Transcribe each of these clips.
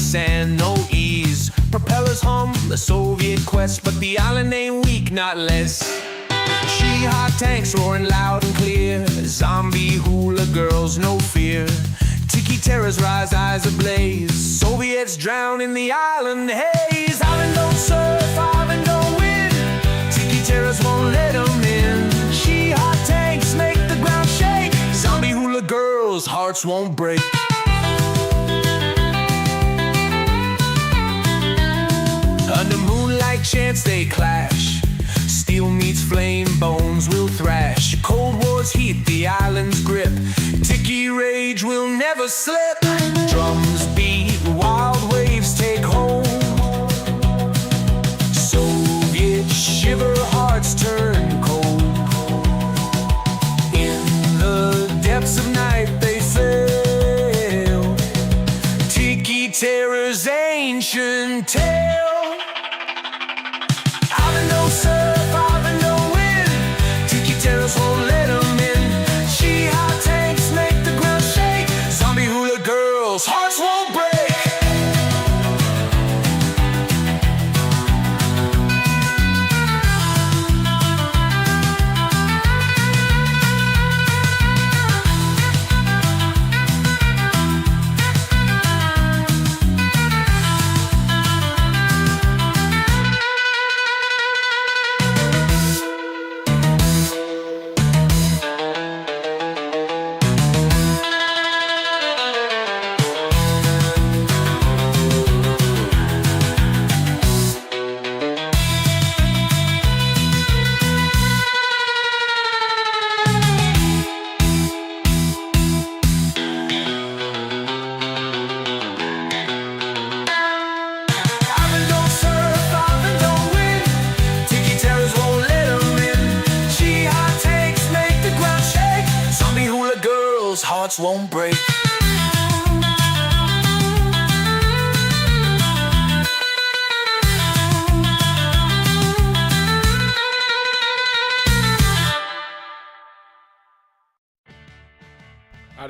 sand, no ease. Propellers hum the Soviet quest, but the island ain't weak, not less. She-hot tanks roaring loud and clear, zombie hula girls, no fear. Tiki terrors rise, eyes ablaze, Soviets drown in the island haze. Island don't surf, island don't win, Tiki terrors won't let them in. She-hot tanks make the ground shake, zombie hula girls' hearts won't break. Under moonlight chants they clash, steel meets flame, bones will thrash. Cold War's heat, the island's grip, Tiki rage will never slip. Drums beat, wild waves take hold, Soviet shiver, hearts turn cold. In the depths of night they fail, Tiki terror's ancient tale. Island don't surf, island don't win, Tiki terrors won't let them in. She-hot tanks make the ground shake, zombie hula girls' hearts won't break. Hearts won't break.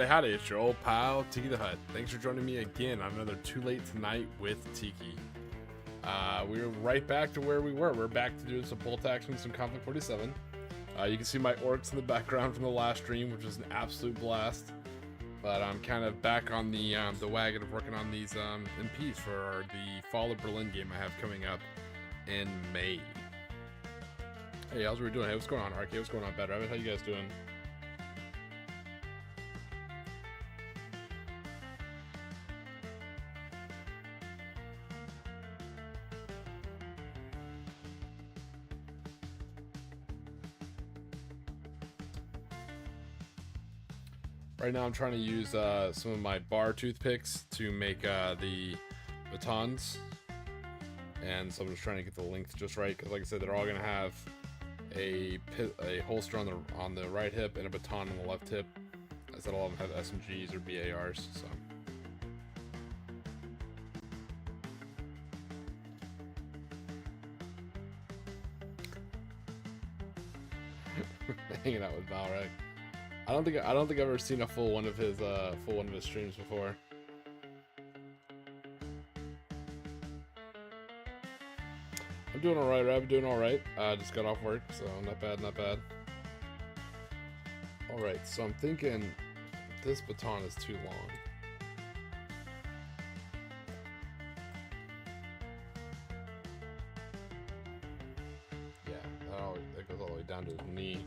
Howdy, it's your old pal, Tiki the Hut. Thanks for joining me again on another Too Late Tonight with Tiki. We're right back to where we were. We're back to doing some Bolt Action, some Conflict 47. You can see my orcs in the background from the last stream, which was an absolute blast. But I'm kind of back on the wagon of working on these MPs for the Fall of Berlin game I have coming up in May. Hey, how's we doing? Hey, what's going on, RK? What's going on, Bad Rabbit? How you guys doing? Right now I'm trying to use some of my bar toothpicks to make the batons, and so I'm just trying to get the length just right, because like I said, they're all gonna have a holster on the right hip and a baton on the left hip. I said all of them have SMGs or BARs, so hanging out with Valrek. I don't think I've ever seen a full one of his streams before. I'm doing all right, Rab. Doing all right. Just got off work, so not bad, not bad. All right, so I'm thinking this baton is too long. Yeah, that goes all the way down to his knee.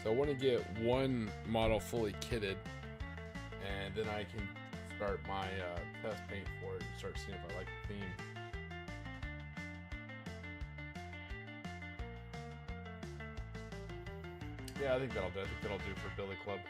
So I want to get one model fully kitted, and then I can start my test paint for it and start seeing if I like the theme. Yeah, I think that'll do. I think that'll do for Billy Club.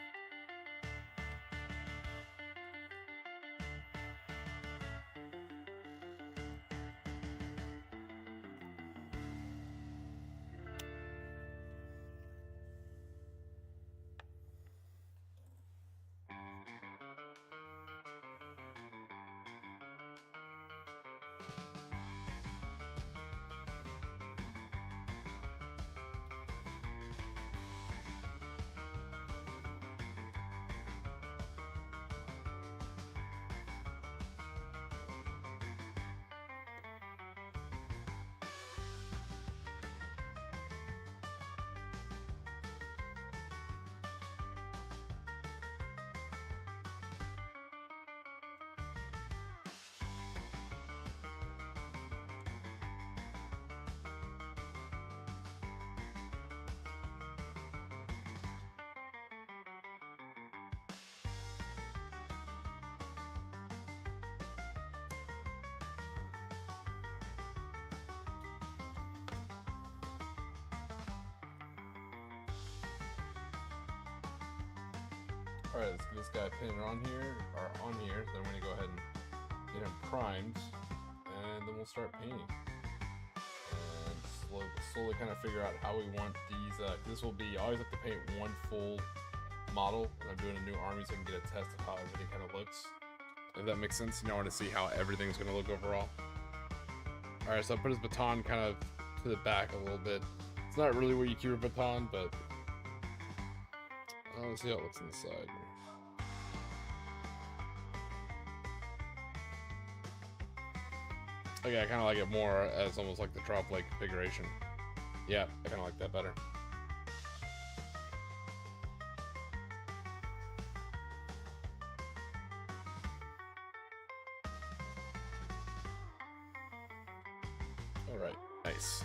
Alright, let's get this guy painted on here, or on here. Then we're gonna go ahead and get him primed, and then we'll start painting. And slowly kind of figure out how we want these. This will be, I always have to paint one full model when I'm doing a new army so I can get a test of how everything kind of looks. If that makes sense, I want to see how everything's going to look overall. Alright, so I put his baton kind of to the back a little bit. It's not really where you keep your baton, but let's see how it looks inside. Okay, I kind of like it more as almost like the drop leg configuration. Yeah, I kind of like that better. Alright, nice.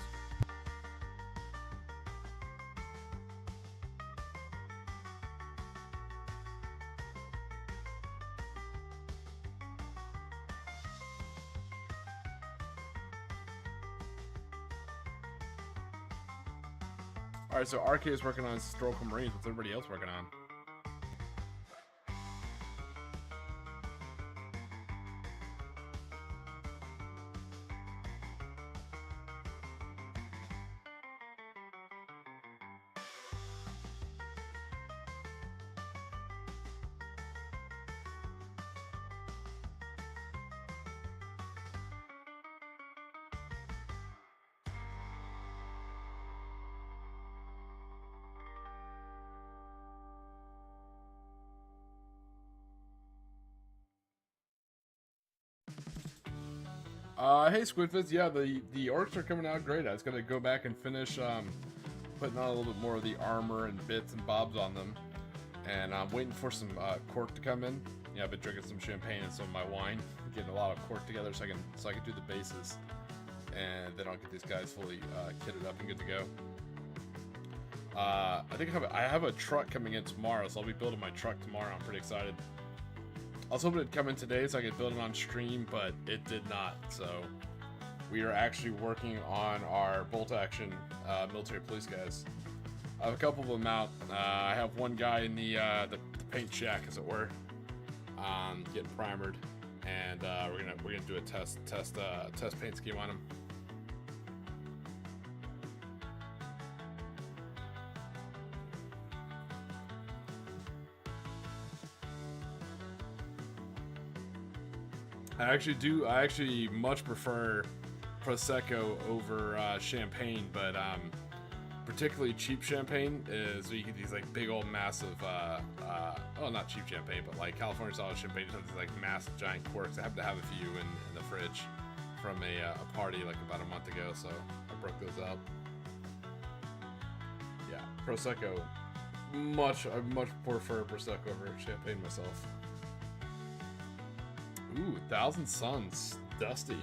Alright, so RK is working on Historical Marines. What's everybody else working on? Hey Squidfizz, yeah, the orcs are coming out great. I was gonna go back and finish putting on a little bit more of the armor and bits and bobs on them, and I'm waiting for some cork to come in. Yeah, I've been drinking some champagne and some of my wine, getting a lot of cork together so I can do the bases, and then I'll get these guys fully kitted up and good to go. I think I have a truck coming in tomorrow, so I'll be building my truck tomorrow. I'm pretty excited. I was hoping it'd come in today so I could build it on stream, but it did not. So we are actually working on our Bolt Action military police guys. I have a couple of them out. I have one guy in the paint shack, as it were, getting primered, and we're gonna do a test paint scheme on him. I actually much prefer Prosecco over champagne, but particularly cheap champagne is so you get these like big old massive oh, not cheap champagne, but like California style champagne has these like massive giant corks. I happen to have a few in the fridge from a party like about a month ago, so I broke those out. Yeah, Prosecco, I much prefer Prosecco over champagne myself. Ooh, Thousand Suns, dusty.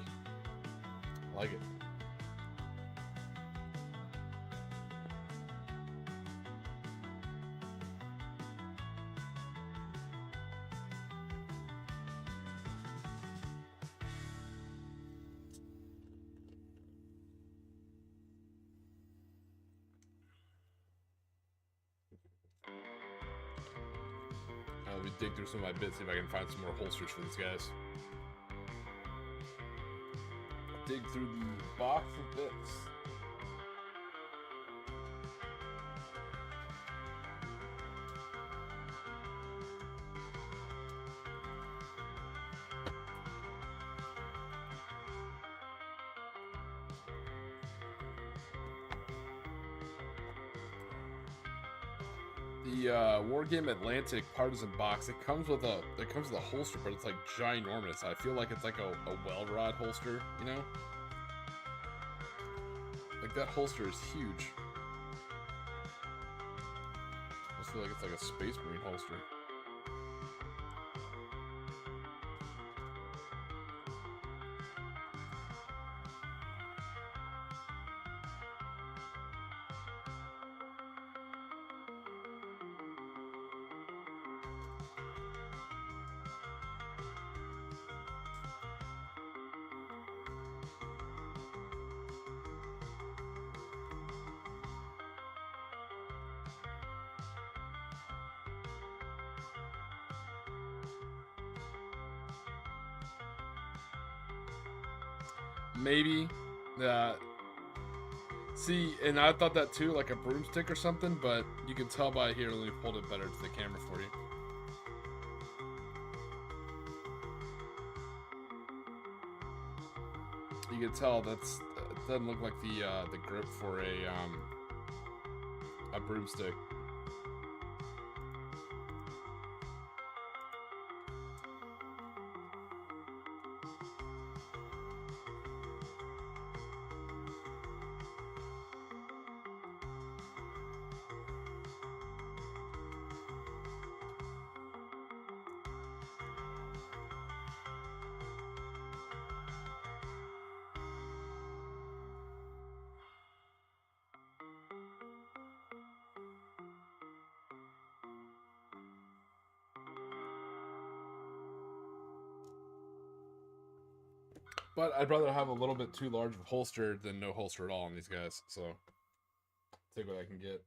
I like it. Let me dig through some of my bits, see if I can find some more holsters for these guys. Dig through the box of bits. The Wargame Atlantic Partisan box, it comes with a holster, but it's like ginormous. I feel like it's like a weld rod holster, you know? Like that holster is huge. I just feel like it's like a Space Marine holster. maybe. See, and I thought that too, like a broomstick or something, but you can tell by here. Let me hold it better to the camera for you. You can tell it doesn't look like the grip for a broomstick. But I'd rather have a little bit too large of a holster than no holster at all on these guys. So, take what I can get.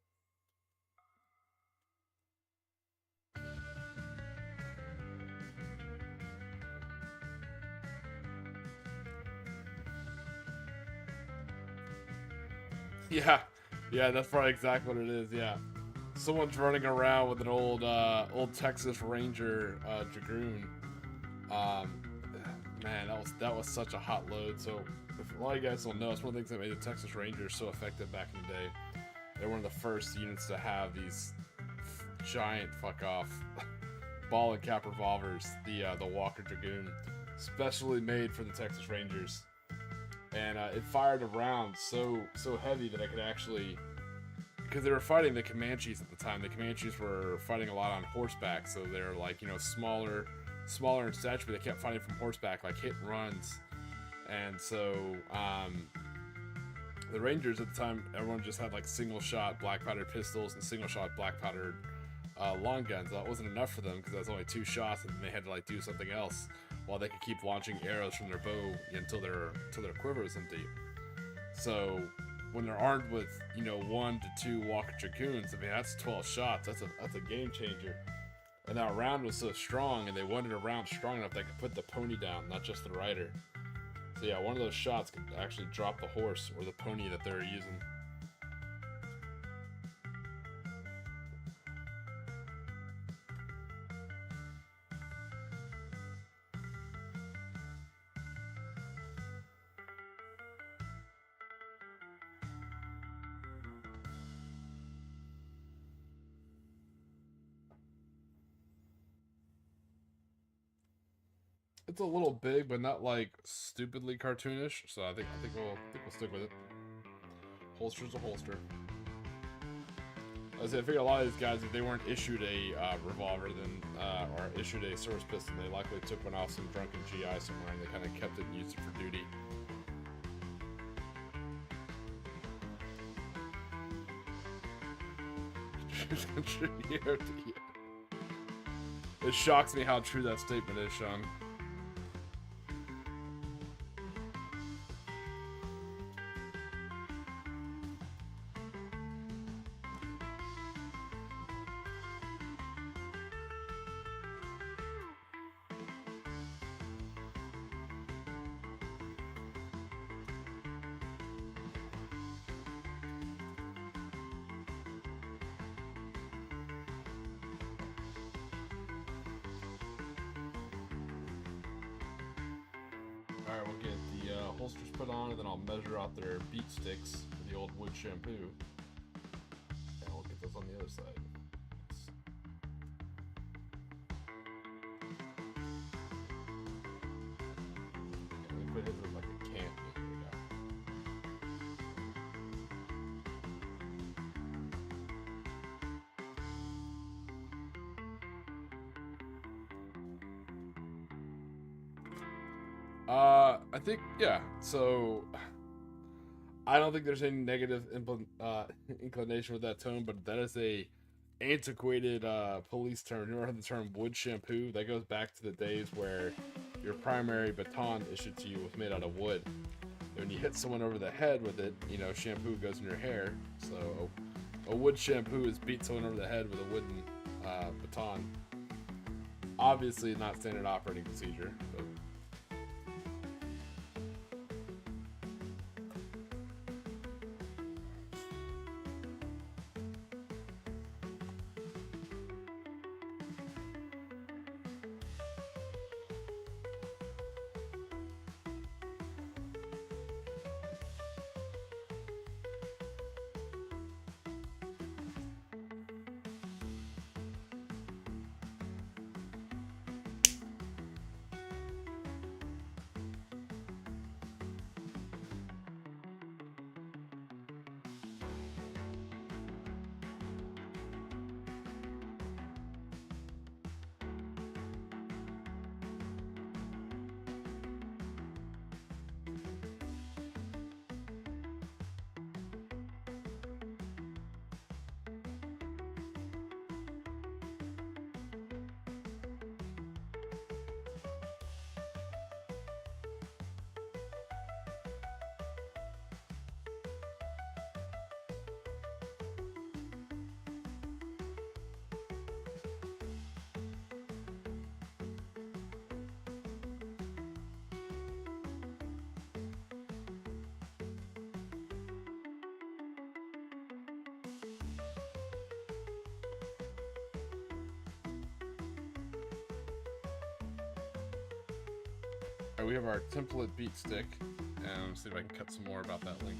Yeah, that's probably exactly what it is. Yeah, someone's running around with an old Texas Ranger Dragoon. Man, that was such a hot load. So, if a lot of you guys don't know, it's one of the things that made the Texas Rangers so effective back in the day. They're one of the first units to have these giant fuck off ball and cap revolvers, the Walker Dragoon, specially made for the Texas Rangers. And it fired a round so heavy that I could actually, because they were fighting the Comanches at the time. The Comanches were fighting a lot on horseback, so they're like, you know, smaller in stature, but they kept fighting from horseback, like hit and runs. And so the Rangers at the time, everyone just had like single shot black powdered pistols and single shot black powdered long guns. That wasn't enough for them because that was only 2 shots, and they had to like do something else while they could keep launching arrows from their bow until their quiver was empty. So when they're armed with, you know, 1 to 2 Walker Dragoons, I mean, that's 12 shots. That's a game changer. And that round was so strong, and they wanted a round strong enough they could put the pony down, not just the rider. So yeah, one of those shots could actually drop the horse or the pony that they're using. It's a little big, but not like stupidly cartoonish. So I think we'll stick with it. Holster's a holster. As I figured, a lot of these guys, if they weren't issued a revolver, then or issued a service pistol, they likely took one off some drunken GI somewhere, and they kind of kept it and used it for duty. It shocks me how true that statement is, Sean. Alright, we'll get the holsters put on, and then I'll measure out their beat sticks for the old wood shampoo. And we'll get those on the other side. And we put his in like a can. Here we go. I think, yeah, so I don't think there's any negative inclination with that tone, but that is a antiquated police term. You ever heard the term wood shampoo? That goes back to the days where your primary baton issued to you was made out of wood. And when you hit someone over the head with it, you know, shampoo goes in your hair. So a wood shampoo is beat someone over the head with a wooden baton. Obviously not standard operating procedure, but Alright, we have our template beat stick, and let's see if I can cut some more about that link.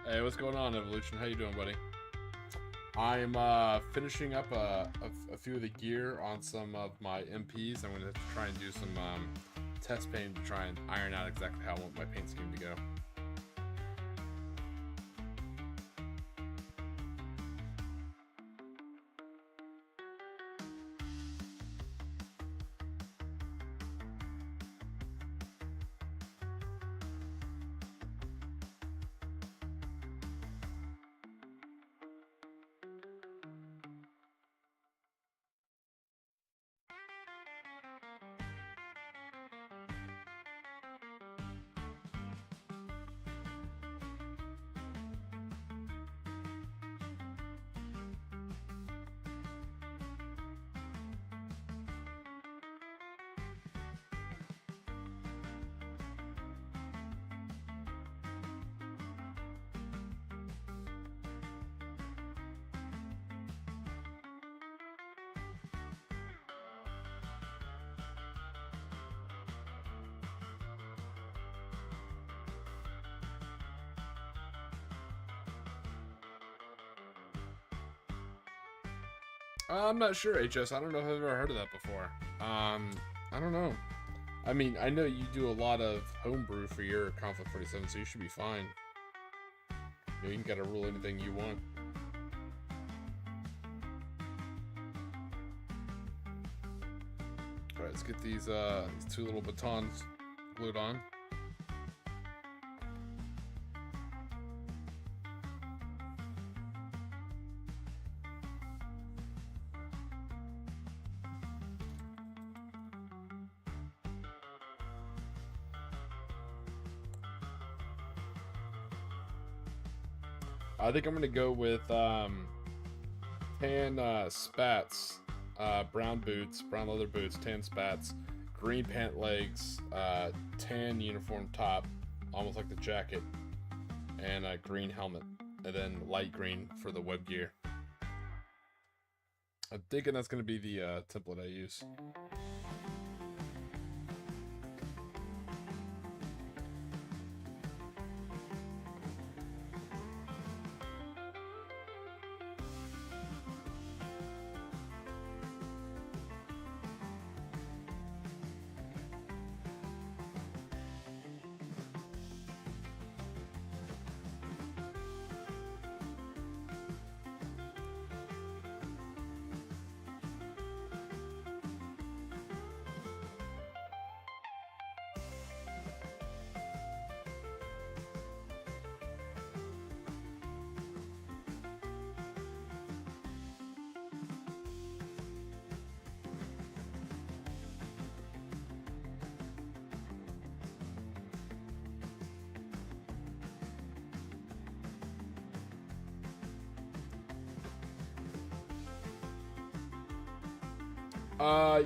Hey, what's going on, Evolution? How you doing, buddy? I'm finishing up a few of the gear on some of my MPs. I'm going to try and do some test paint to try and iron out exactly how I want my paint scheme to go. I'm not sure, HS. I don't know if I've ever heard of that before. I don't know. I mean, I know you do a lot of homebrew for your Conflict 47, so you should be fine. You can get to rule anything you want. Alright, let's get these two little batons glued on. I think I'm gonna go with tan spats, brown boots, brown leather boots, tan spats, green pant legs, tan uniform top, almost like the jacket, and a green helmet, and then light green for the web gear. I'm thinking that's gonna be the template I use.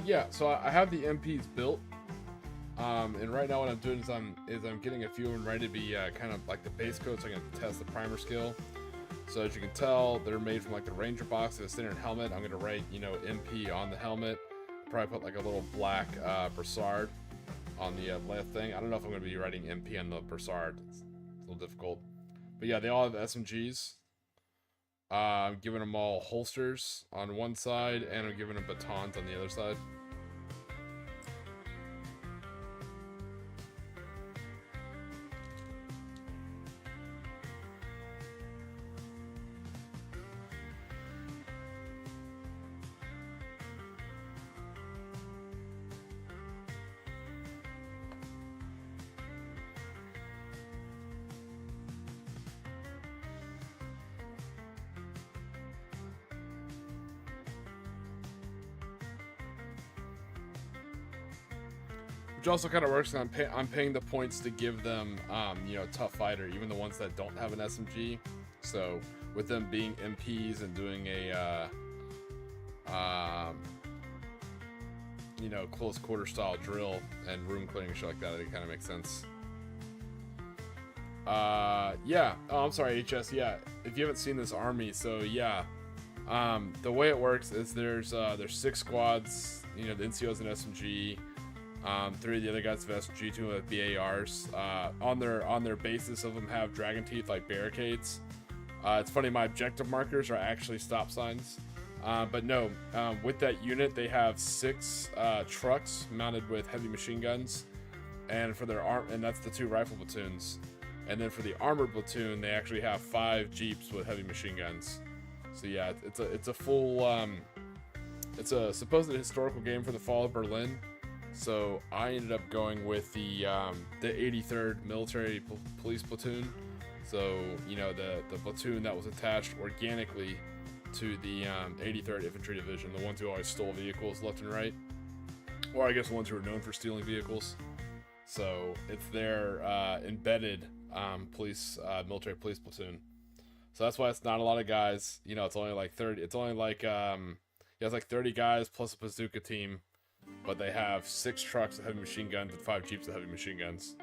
Yeah, so I have the MPs built, and right now what I'm doing is I'm getting a few of them ready to be kind of like the base coat, so I can test the primer skill. So as you can tell, they're made from like the Ranger box, the standard helmet. I'm gonna write, you know, MP on the helmet. Probably put like a little black brassard on the left thing. I don't know if I'm gonna be writing MP on the brassard. It's a little difficult. But yeah, they all have SMGs. I'm giving them all holsters on one side, and I'm giving them batons on the other side. Which also kind of works. I'm paying the points to give them, you know, tough fighter, even the ones that don't have an SMG. So with them being MPs and doing a, you know, close quarter style drill and room clearing and shit like that, it kind of makes sense. Yeah. Oh, I'm sorry, HS. Yeah. If you haven't seen this army, so yeah. The way it works is there's 6 squads. You know, the NCO's an SMG. 3 of the other guys have SMG, 2 have BARs. On their basis of them have dragon teeth like barricades. It's funny, my objective markers are actually stop signs. But no, with that unit they have 6 trucks mounted with heavy machine guns, and for their and that's the 2 rifle platoons. And then for the armored platoon, they actually have 5 jeeps with heavy machine guns. So yeah, it's a full it's a supposed historical game for the fall of Berlin. So I ended up going with the 83rd Military Police Platoon. So, you know, the platoon that was attached organically to the 83rd Infantry Division, the ones who always stole vehicles left and right. Or I guess the ones who are known for stealing vehicles. So it's their embedded military police platoon. So that's why it's not a lot of guys. You know, it's only like 30. It's only like, it's like 30 guys plus a bazooka team. But they have 6 trucks of heavy machine guns and 5 jeeps of heavy machine guns.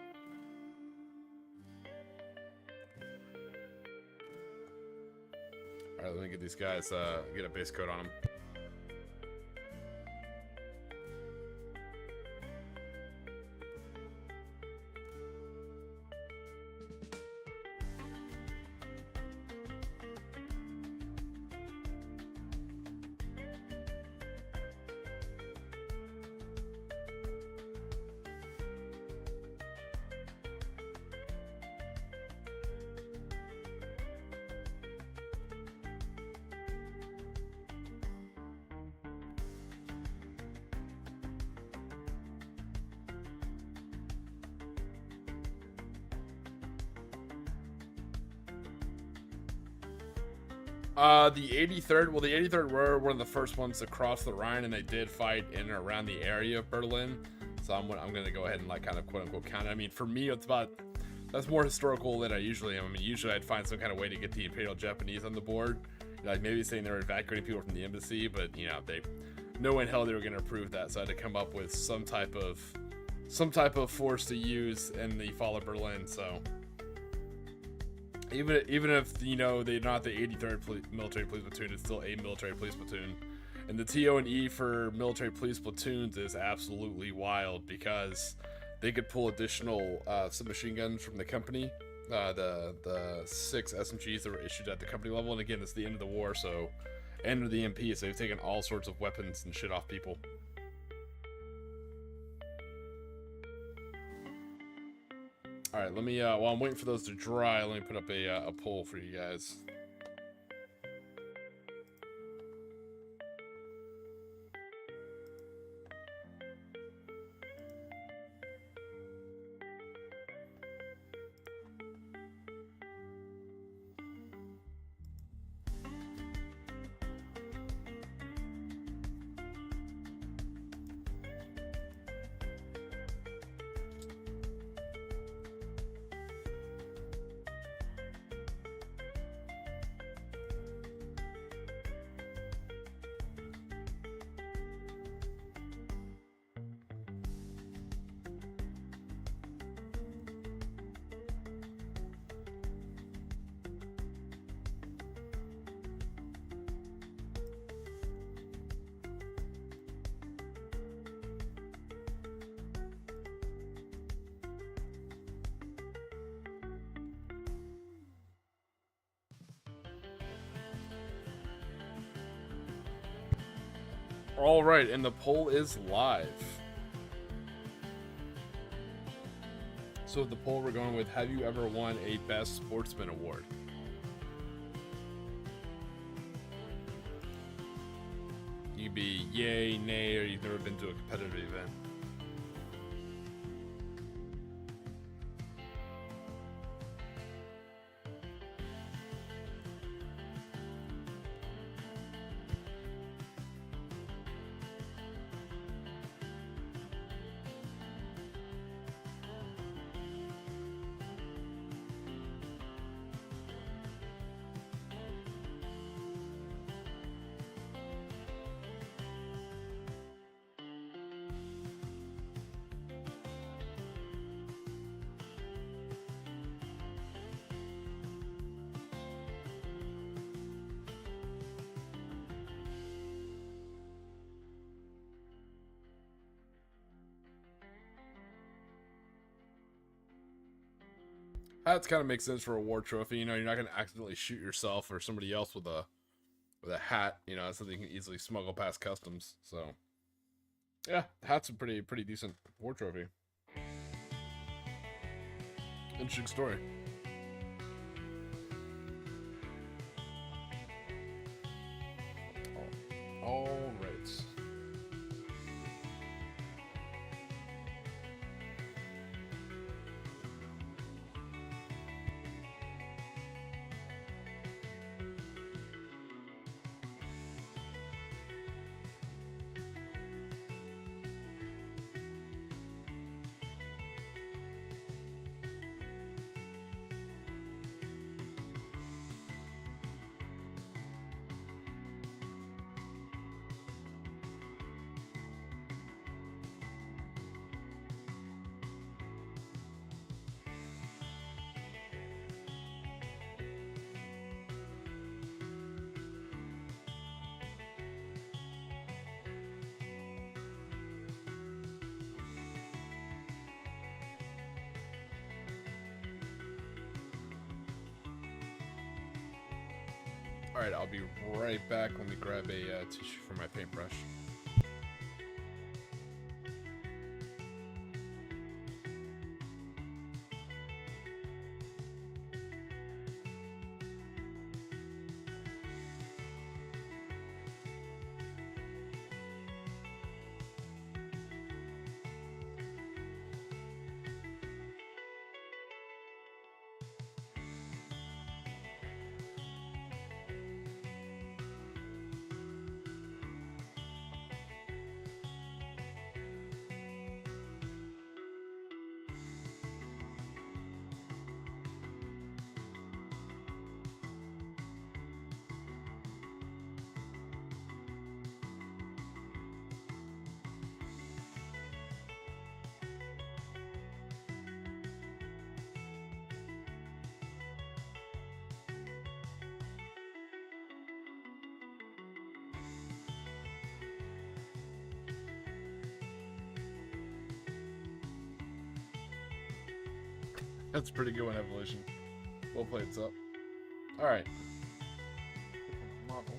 Alright, let me get these guys, get a base coat on them. The 83rd, well, the 83rd were one of the first ones to cross the Rhine, and they did fight in and around the area of Berlin. So I'm going to go ahead and like kind of quote unquote count it. I mean, for me, that's more historical than I usually am. I mean, usually I'd find some kind of way to get the Imperial Japanese on the board, like maybe saying they were evacuating people from the embassy, but you know, no way in hell they were going to approve that. So I had to come up with some type of force to use in the fall of Berlin. So. Even if, you know, they're not the 83rd military police platoon, it's still a military police platoon. And the TO&E for military police platoons is absolutely wild because they could pull additional submachine guns from the company. The 6 SMGs that were issued at the company level. And again, it's the end of the war, so end of the MP, so they've taken all sorts of weapons and shit off people. Alright, let me, while I'm waiting for those to dry, let me put up a poll for you guys. All right, and the poll is live. So the poll we're going with, have you ever won a Best Sportsman Award? You'd be yay, nay, or you've never been to a competitive event. That kind of makes sense for a award trophy. You know, you're not going to accidentally shoot yourself or somebody else with a hat. You know, that's something you can easily smuggle past customs. So, yeah, hat's a pretty decent award trophy. Interesting story. All right. Alright, I'll be right back. Let me grab a tissue for my paintbrush. That's a pretty good one, Evolution. Well played, Sup. Alright. Model.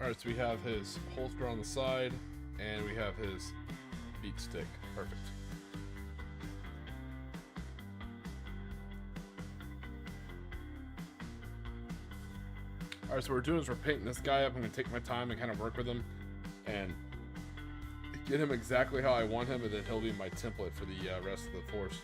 Alright, so we have his holster on the side, and we have his beat stick. Perfect. Alright, so what we're doing is we're painting this guy up. I'm going to take my time and kind of work with him and get him exactly how I want him, and then he'll be my template for the rest of the force.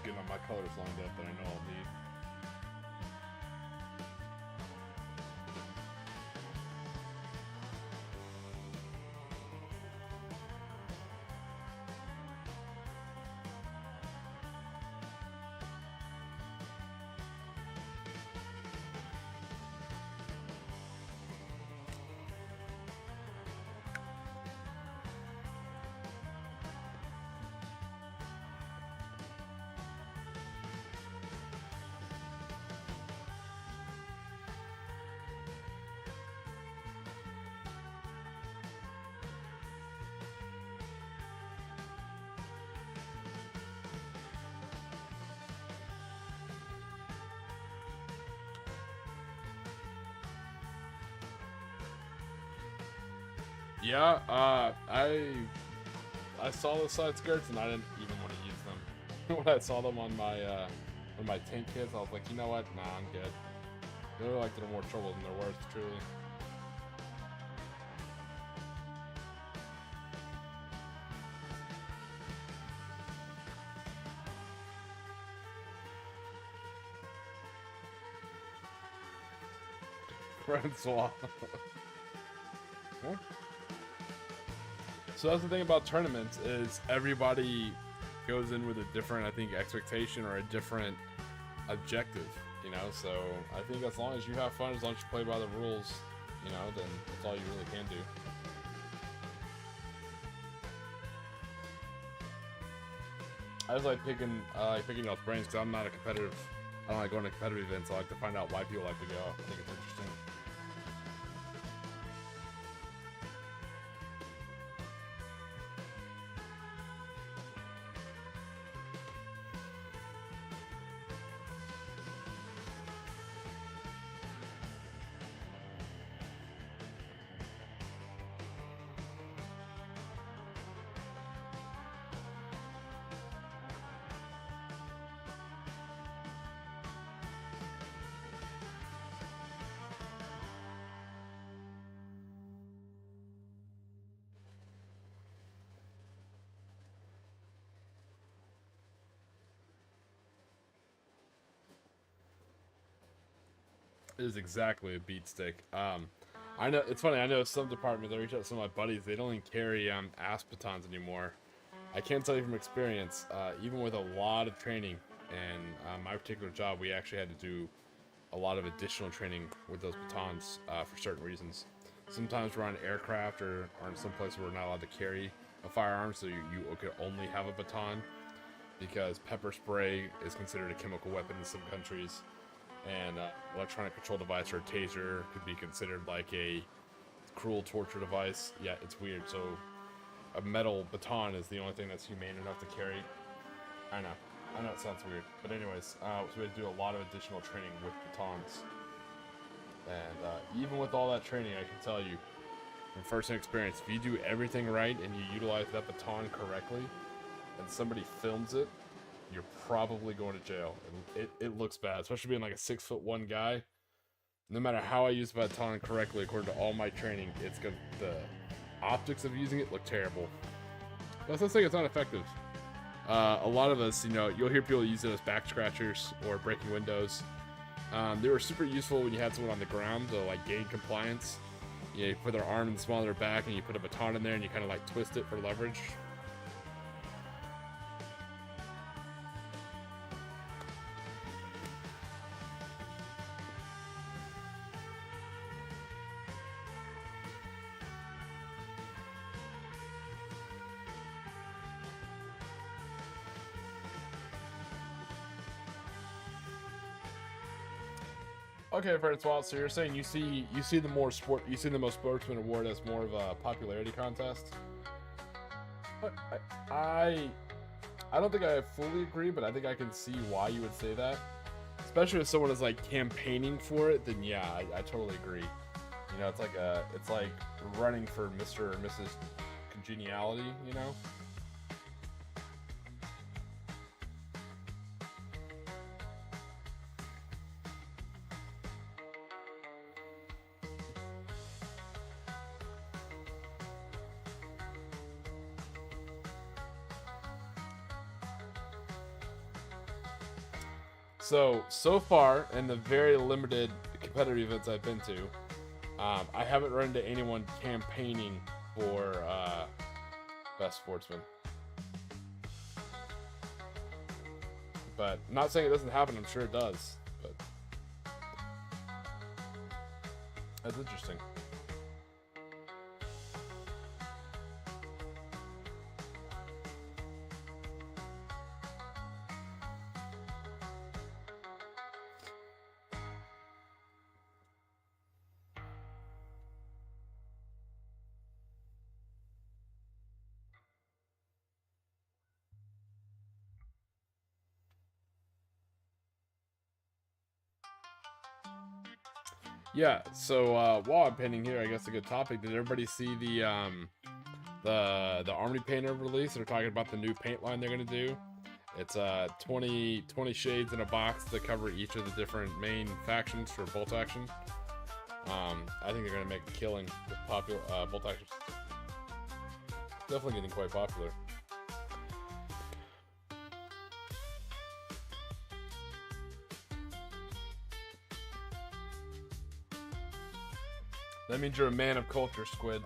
getting all my colors lined up that I know I'll need. Yeah, I saw the side skirts and I didn't even want to use them. When I saw them on my tank kits, I was like, you know what? Nah, I'm good. They look like they're more trouble than they're worth, truly. Francois. Huh? So that's the thing about tournaments is everybody goes in with a different, I think, expectation or a different objective, you know? So I think as long as you have fun, as long as you play by the rules, you know, then that's all you really can do. I just like picking y'all's brains because I'm not a competitive. I don't like going to competitive events. I like to find out why people like to go. I think it's interesting. It is exactly a beat stick. I know it's funny. I know some departments. I reach out to some of my buddies. They don't even carry ASP batons anymore. I can't tell you from experience. Even with a lot of training and my particular job, we actually had to do a lot of additional training with those batons for certain reasons. Sometimes we're on aircraft or in some place where we're not allowed to carry a firearm, so you could only have a baton because pepper spray is considered a chemical weapon in some countries. And electronic control device or a taser could be considered like a cruel torture device. Yeah, it's weird. So a metal baton is the only thing that's humane enough to carry. I know it sounds weird, but anyways, so we had to do a lot of additional training with batons. And even with all that training, I can tell you from first-hand experience, if you do everything right and you utilize that baton correctly, and somebody films it, you're probably going to jail. And it looks bad, especially being like a 6'1" guy. No matter how I use the baton correctly, according to all my training, it's good. The optics of using it look terrible. But let's say it's not effective. A lot of us, you know, you'll hear people use it as back scratchers or breaking windows. They were super useful when you had someone on the ground to like gain compliance. You put their arm in the small of their back and you put a baton in there and you kind of like twist it for leverage. Okay, Francois, so you're saying you see the most sportsman award as more of a popularity contest? I don't think I fully agree, but I think I can see why you would say that. Especially if someone is like campaigning for it, then yeah, I totally agree. You know, it's like running for Mr. or Mrs. Congeniality, you know? So far, in the very limited competitive events I've been to, I haven't run into anyone campaigning for best sportsman. But not saying it doesn't happen. I'm sure it does. But that's interesting. Yeah. So while I'm painting here, I guess a good topic. Did everybody see the Army Painter release? They're talking about the new paint line they're gonna do. It's 20 shades in a box to cover each of the different main factions for Bolt Action. I think they're gonna make a killing with popular Bolt Action. Definitely getting quite popular. That means you're a man of culture, Squid.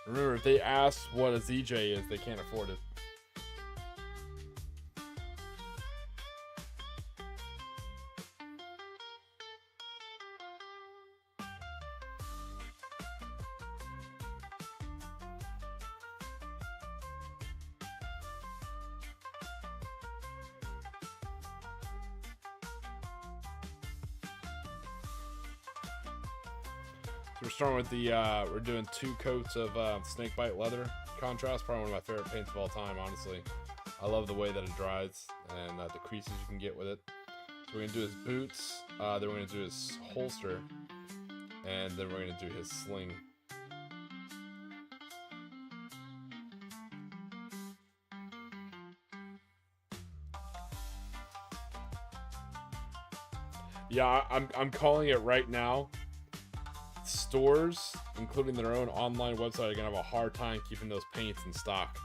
Remember, if they ask what a ZJ is, they can't afford it. So we're starting with the, we're doing 2 coats of snakebite leather contrast. Probably one of my favorite paints of all time, honestly. I love the way that it dries and the creases you can get with it. So we're going to do his boots, then we're going to do his holster, and then we're going to do his sling. Yeah, I'm calling it right now. Stores, including their own online website, are gonna have a hard time keeping those paints in stock.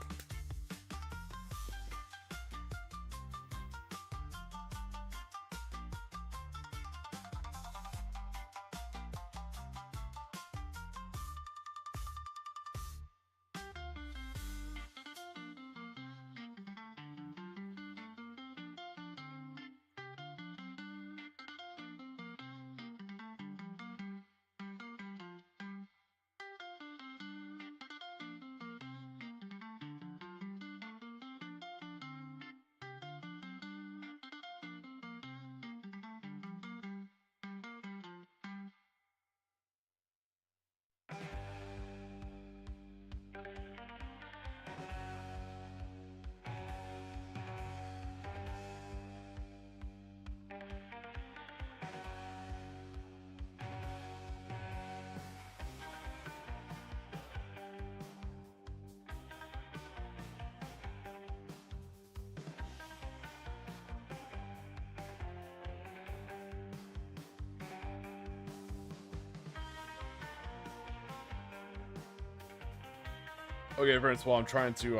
Okay, friends. Well, I'm trying to.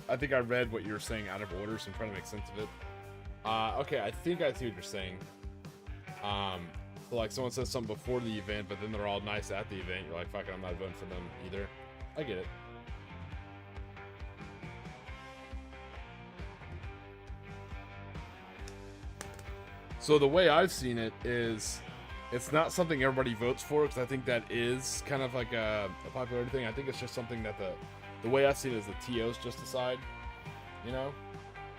I think I read what you were saying out of order, so I'm trying to make sense of it. Okay, I think I see what you're saying. So like someone says something before the event, but then they're all nice at the event. You're like, fuck it, I'm not voting for them either. I get it. So the way I've seen it is, it's not something everybody votes for, because I think that is kind of like a popularity thing. I think it's just something that the way I see it is the TOs just decide, you know?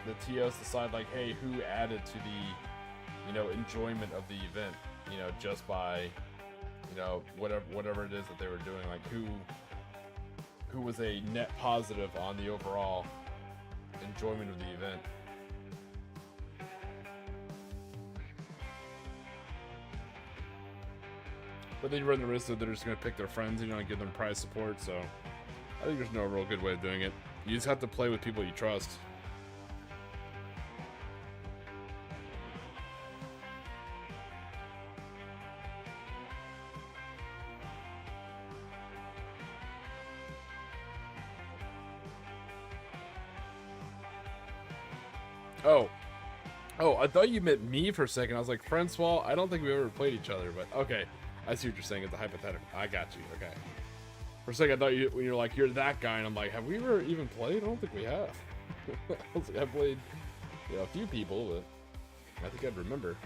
The TOs decide, like, hey, who added to the, you know, enjoyment of the event, you know, just by, you know, whatever it is that they were doing, like who was a net positive on the overall enjoyment of the event. But then you run the risk that they're just going to pick their friends, you know, and give them prize support, so I think there's no real good way of doing it. You just have to play with people you trust. Oh, oh, I thought you meant me for a second. I was like, Francois, I don't think we ever played each other, but okay. I see what you're saying. It's a hypothetical. I got you. Okay. For a second, I thought when you're like, you're that guy, and I'm like, have we ever even played? I don't think we have. I was like, I played, you know, a few people, but I think I'd remember.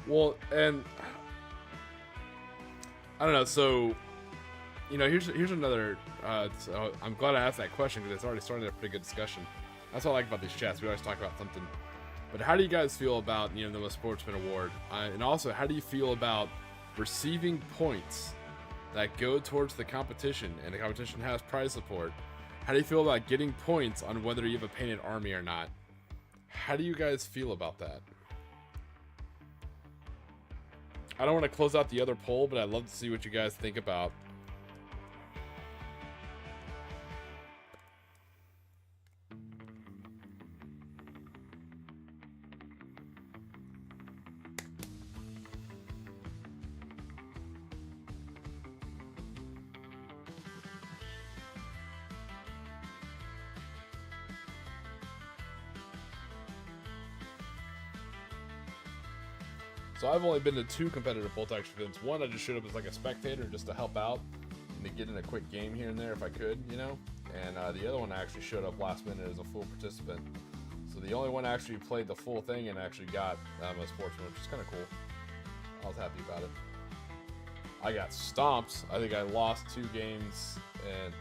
Well, and I don't know. So, you know, here's another. So I'm glad I asked that question because it's already started a pretty good discussion. That's what I like about these chats. We always talk about something. But how do you guys feel about, you know, the Most Sportsman Award? And also, how do you feel about receiving points that go towards the competition, and the competition has prize support? How do you feel about getting points on whether you have a painted army or not? How do you guys feel about that? I don't want to close out the other poll, but I'd love to see what you guys think about. So I've only been to 2 competitive Bolt Action events. One, I just showed up as like a spectator just to help out and to get in a quick game here and there if I could, you know. And the other one I actually showed up last minute as a full participant. So the only one I actually played the full thing and actually got a sportsman, which is kind of cool. I was happy about it. I got stomped. I think I lost 2 games and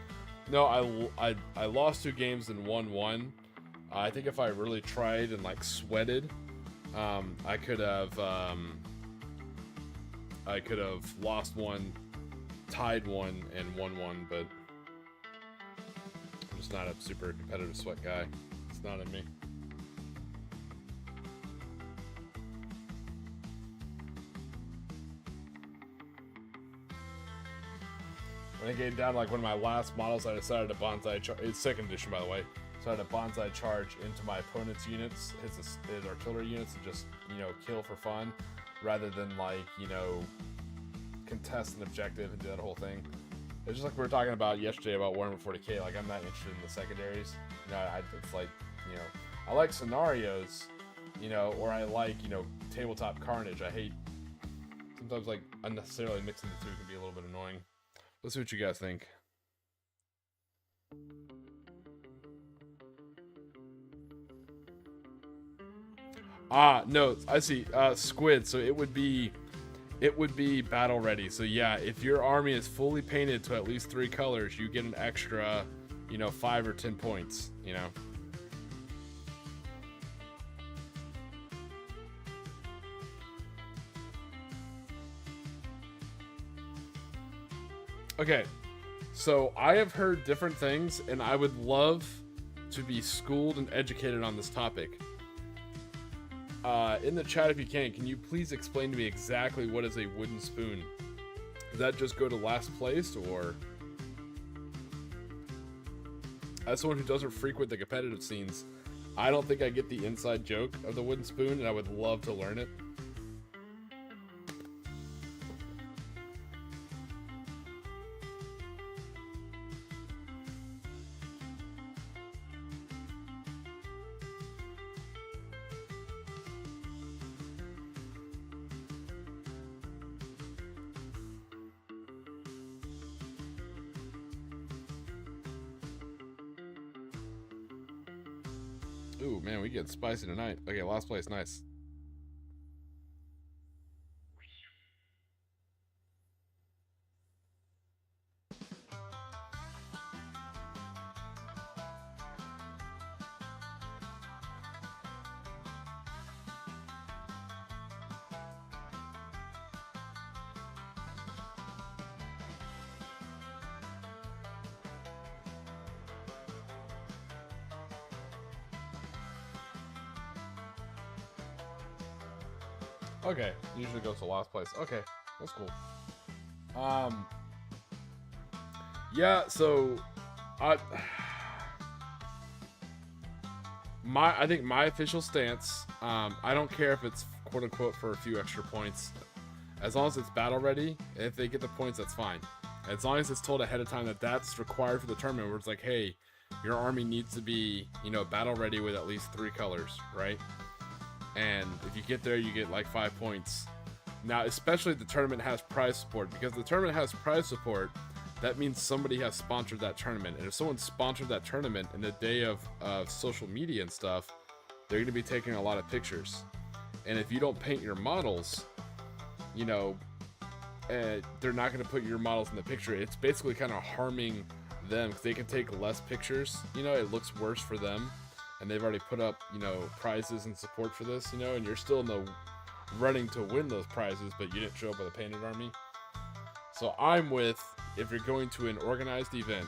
no, I lost 2 games and won 1. I think if I really tried and like sweated, I could have lost 1, tied 1, and won 1, but I'm just not a super competitive sweat guy. It's not in me. When I came down like one of my last models, I decided to bonsai charge. It's 2nd edition, by the way. So I had a bonsai charge into my opponent's units, his artillery units, and just, you know, kill for fun, rather than like, you know, contest an objective and do that whole thing. It's just like we were talking about yesterday about Warhammer 40k. Like, I'm not interested in the secondaries. You know, it's like, you know, I like scenarios, you know, or I like, you know, tabletop carnage. I hate sometimes like unnecessarily mixing the two can be a little bit annoying. Let's see what you guys think. Ah, no, I see. Squid. So it would be battle ready. So yeah, if your army is fully painted to at least 3 colors, you get an extra, you know, 5 or 10 points, you know. Okay, so I have heard different things, and I would love to be schooled and educated on this topic. In the chat, if you can you please explain to me exactly what is a wooden spoon? Does that just go to last place, or? As someone who doesn't frequent the competitive scenes, I don't think I get the inside joke of the wooden spoon, and I would love to learn it. Ooh, man, we get spicy tonight. Okay, last place, nice. Okay, usually goes to last place. Okay, that's cool. Yeah, so I I think my official stance, I don't care if it's quote unquote for a few extra points. As long as it's battle ready, if they get the points, that's fine. As long as it's told ahead of time that that's required for the tournament, where it's like, hey, your army needs to be, battle ready with at least 3 colors, right? And if you get there, you get like 5 points. Now, especially if the tournament has prize support, because the tournament has prize support, that means somebody has sponsored that tournament. And if someone sponsored that tournament in the day of social media and stuff, they're going to be taking a lot of pictures. And if you don't paint your models, they're not going to put your models in the picture. It's basically kind of harming them because they can take less pictures. It looks worse for them. And they've already put up, prizes and support for this, and you're still in the running to win those prizes, but you didn't show up with a painted army. So I'm with, if you're going to an organized event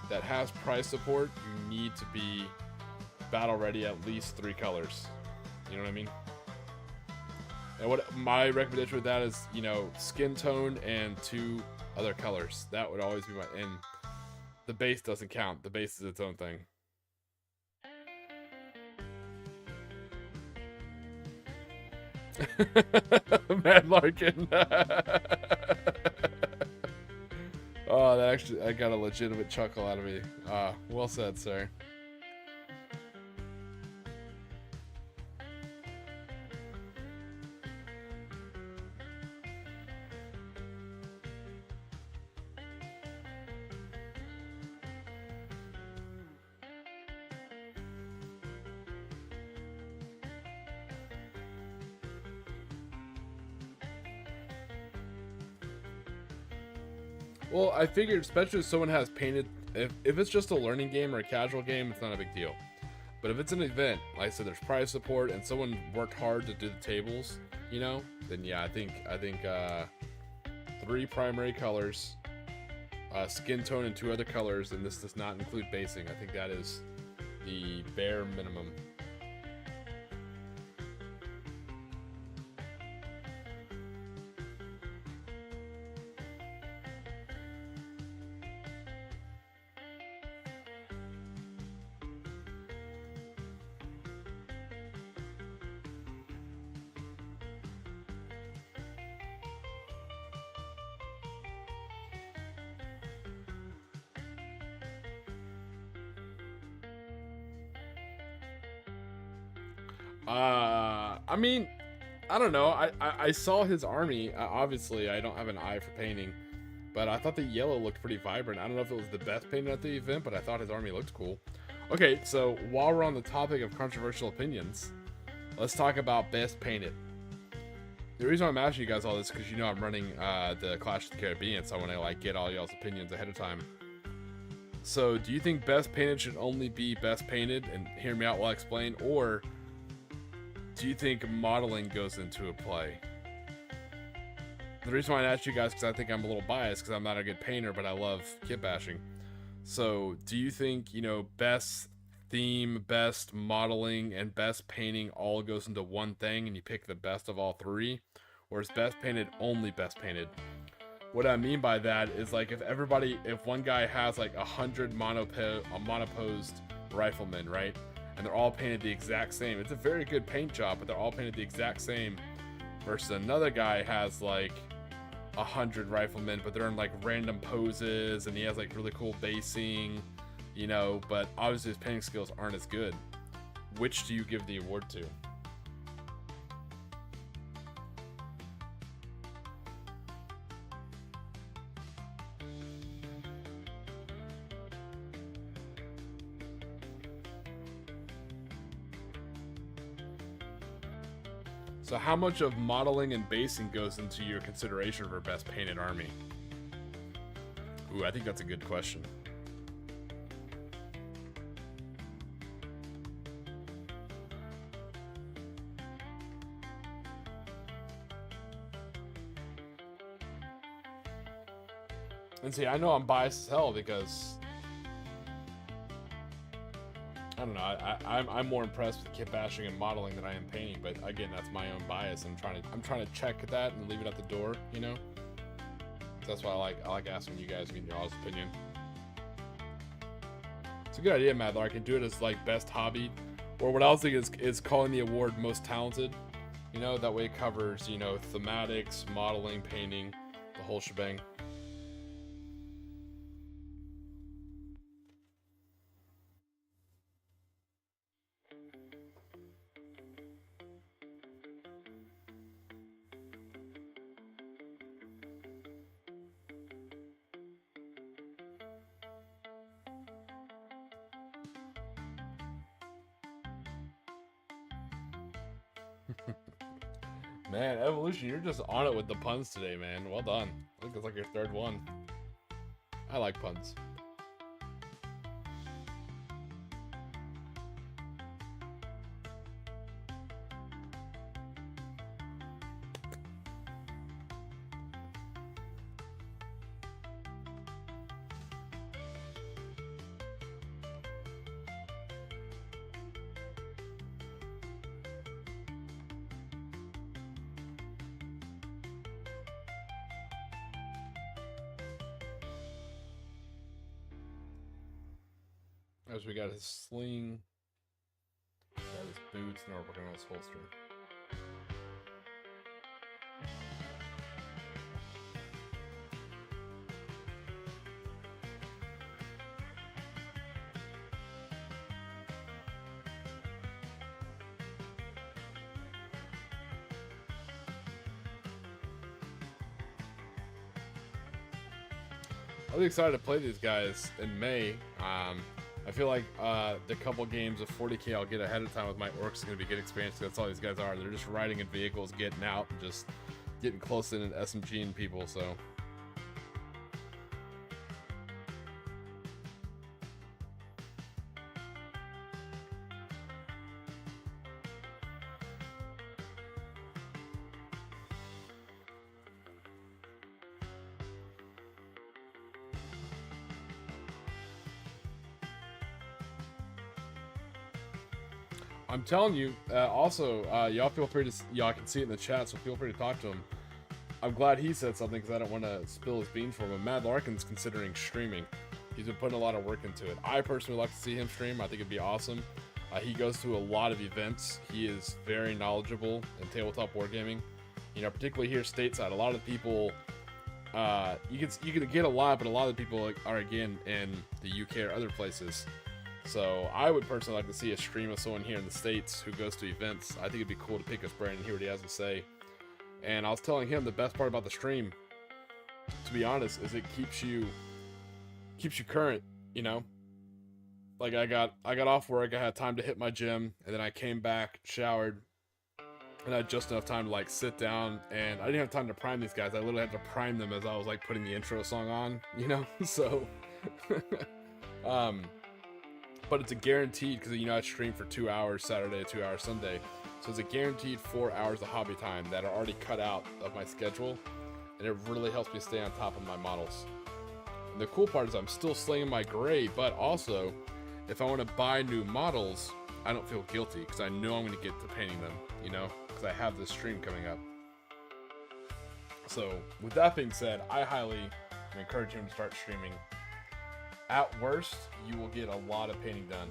that has prize support, you need to be battle ready at least 3 colors. You know what I mean? And what my recommendation with that is, skin tone and 2 other colors. That would always be and the base doesn't count. The base is its own thing. Mad Larkin. Oh, I got a legitimate chuckle out of me. Well said, sir. Well, I figured, especially if someone has painted, if it's just a learning game or a casual game, it's not a big deal. But if it's an event, like I said, there's prize support and someone worked hard to do the tables, then yeah, I think 3 primary colors, skin tone and 2 other colors, and this does not include basing. I think that is the bare minimum. I mean, I don't know. I saw his army. Obviously, I don't have an eye for painting, but I thought the yellow looked pretty vibrant. I don't know if it was the best painted at the event, but I thought his army looked cool. Okay, so while we're on the topic of controversial opinions, let's talk about best painted. The reason I'm asking you guys all this is because I'm running the Clash of the Caribbean, so I want to get all y'all's opinions ahead of time. So, do you think best painted should only be best painted? And hear me out while I explain, or do you think modeling goes into a play? The reason why I asked you guys, because I think I'm a little biased, because I'm not a good painter, but I love kit bashing. So, do you think, best theme, best modeling, and best painting all goes into one thing, and you pick the best of all 3? Or is best painted only best painted? What I mean by that is, if one guy has 100 monoposed riflemen, right? And they're all painted the exact same. It's a very good paint job, but they're all painted the exact same. Versus another guy has 100 riflemen, but they're in random poses, and he has really cool basing, but obviously his painting skills aren't as good. Which do you give the award to? So how much of modeling and basing goes into your consideration for best painted army? Ooh, I think that's a good question. And see, I know I'm biased as hell because don't know. I'm more impressed with kit bashing and modeling than I am painting. But again, that's my own bias. I'm trying to check that and leave it at the door. You know. So that's why I like asking you guys, getting your all's opinion. It's a good idea, Mad Lark. I can do it as like best hobby, or what I was thinking is calling the award most talented. You know, that way it covers, you know, thematics, modeling, painting, the whole shebang. Man, Evolution, you're just on it with the puns today, man. Well done. I think it's like your third one. I like puns. As we got his sling, got his boots, now we're working on his holster. I was excited to play these guys in May. I feel like the couple games of 40k I'll get ahead of time with my orcs is going to be good experience. That's all these guys are. They're just riding in vehicles, getting out, and just getting close in and SMGing people, so... I'm telling you, also, y'all feel free to, y'all can see it in the chat, so feel free to talk to him. I'm glad he said something because I don't want to spill his beans for him. But Mad Larkin's considering streaming. He's been putting a lot of work into it. I personally like to see him stream. I think it'd be awesome. He goes to a lot of events. He is very knowledgeable in tabletop wargaming. You know, particularly here stateside, a lot of people, you can get a lot, but a lot of the people are again in the UK or other places. So I would personally like to see a stream of someone here in the States who goes to events. I think it'd be cool to pick his brain and hear what he has to say. And I was telling him the best part about the stream, to be honest, is it keeps you current, you know? Like I got off work, I had time to hit my gym, and then I came back, showered, and I had just enough time to like sit down, and I didn't have time to prime these guys. I literally had to prime them as I was like putting the intro song on, you know? So but it's a guaranteed, because you know I stream for 2 hours Saturday, 2 hours Sunday, so it's a guaranteed 4 hours of hobby time that are already cut out of my schedule, and it really helps me stay on top of my models. And the cool part is I'm still slinging my gray, but also if I want to buy new models, I don't feel guilty because I know I'm going to get to painting them, you know, because I have this stream coming up. So with that being said, I highly encourage him to start streaming. At worst, you will get a lot of painting done.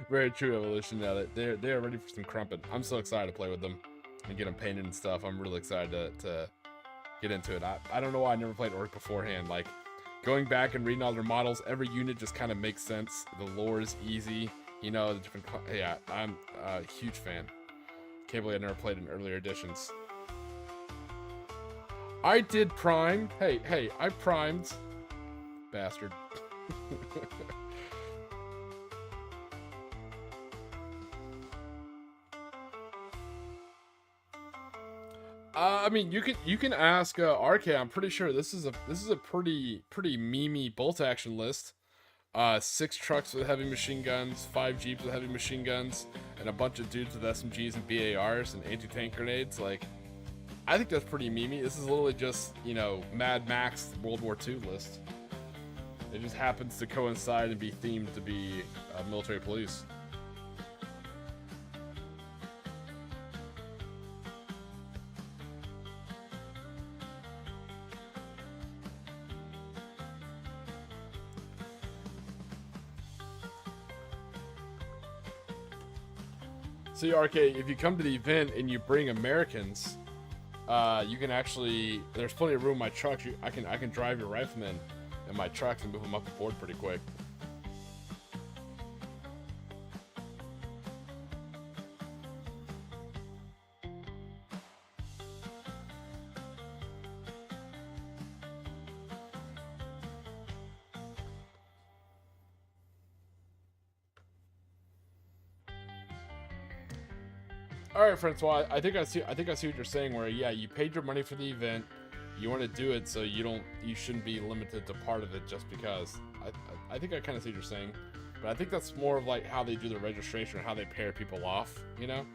Very true, Evolution. Now that they're ready for some crumpet. I'm so excited to play with them and get them painted and stuff. I'm really excited to get into it. I don't know why I never played Orc beforehand. Like going back and reading all their models, every unit just kind of makes sense. The lore is easy, you know. The different, yeah. I'm a huge fan. Can't believe I never played in earlier editions. I did prime. Hey, I primed. Bastard. I mean, you can ask RK. I'm pretty sure this is a pretty memey bolt action list. 6 trucks with heavy machine guns, 5 jeeps with heavy machine guns, and a bunch of dudes with SMGs and BARs and anti-tank grenades. Like, I think that's pretty memey. This is literally just, you know, Mad Max World War II list. It just happens to coincide and be themed to be military police. See, RK, if you come to the event and you bring Americans, you can actually, there's plenty of room in my truck. I can drive your riflemen in my trucks and move them up the board pretty quick. All right, Francois. I think I see what you're saying. Where yeah, you paid your money for the event, you want to do it, so you shouldn't be limited to part of it just because. I think I kind of see what you're saying, but I think that's more of like how they do the registration or how they pair people off. You know.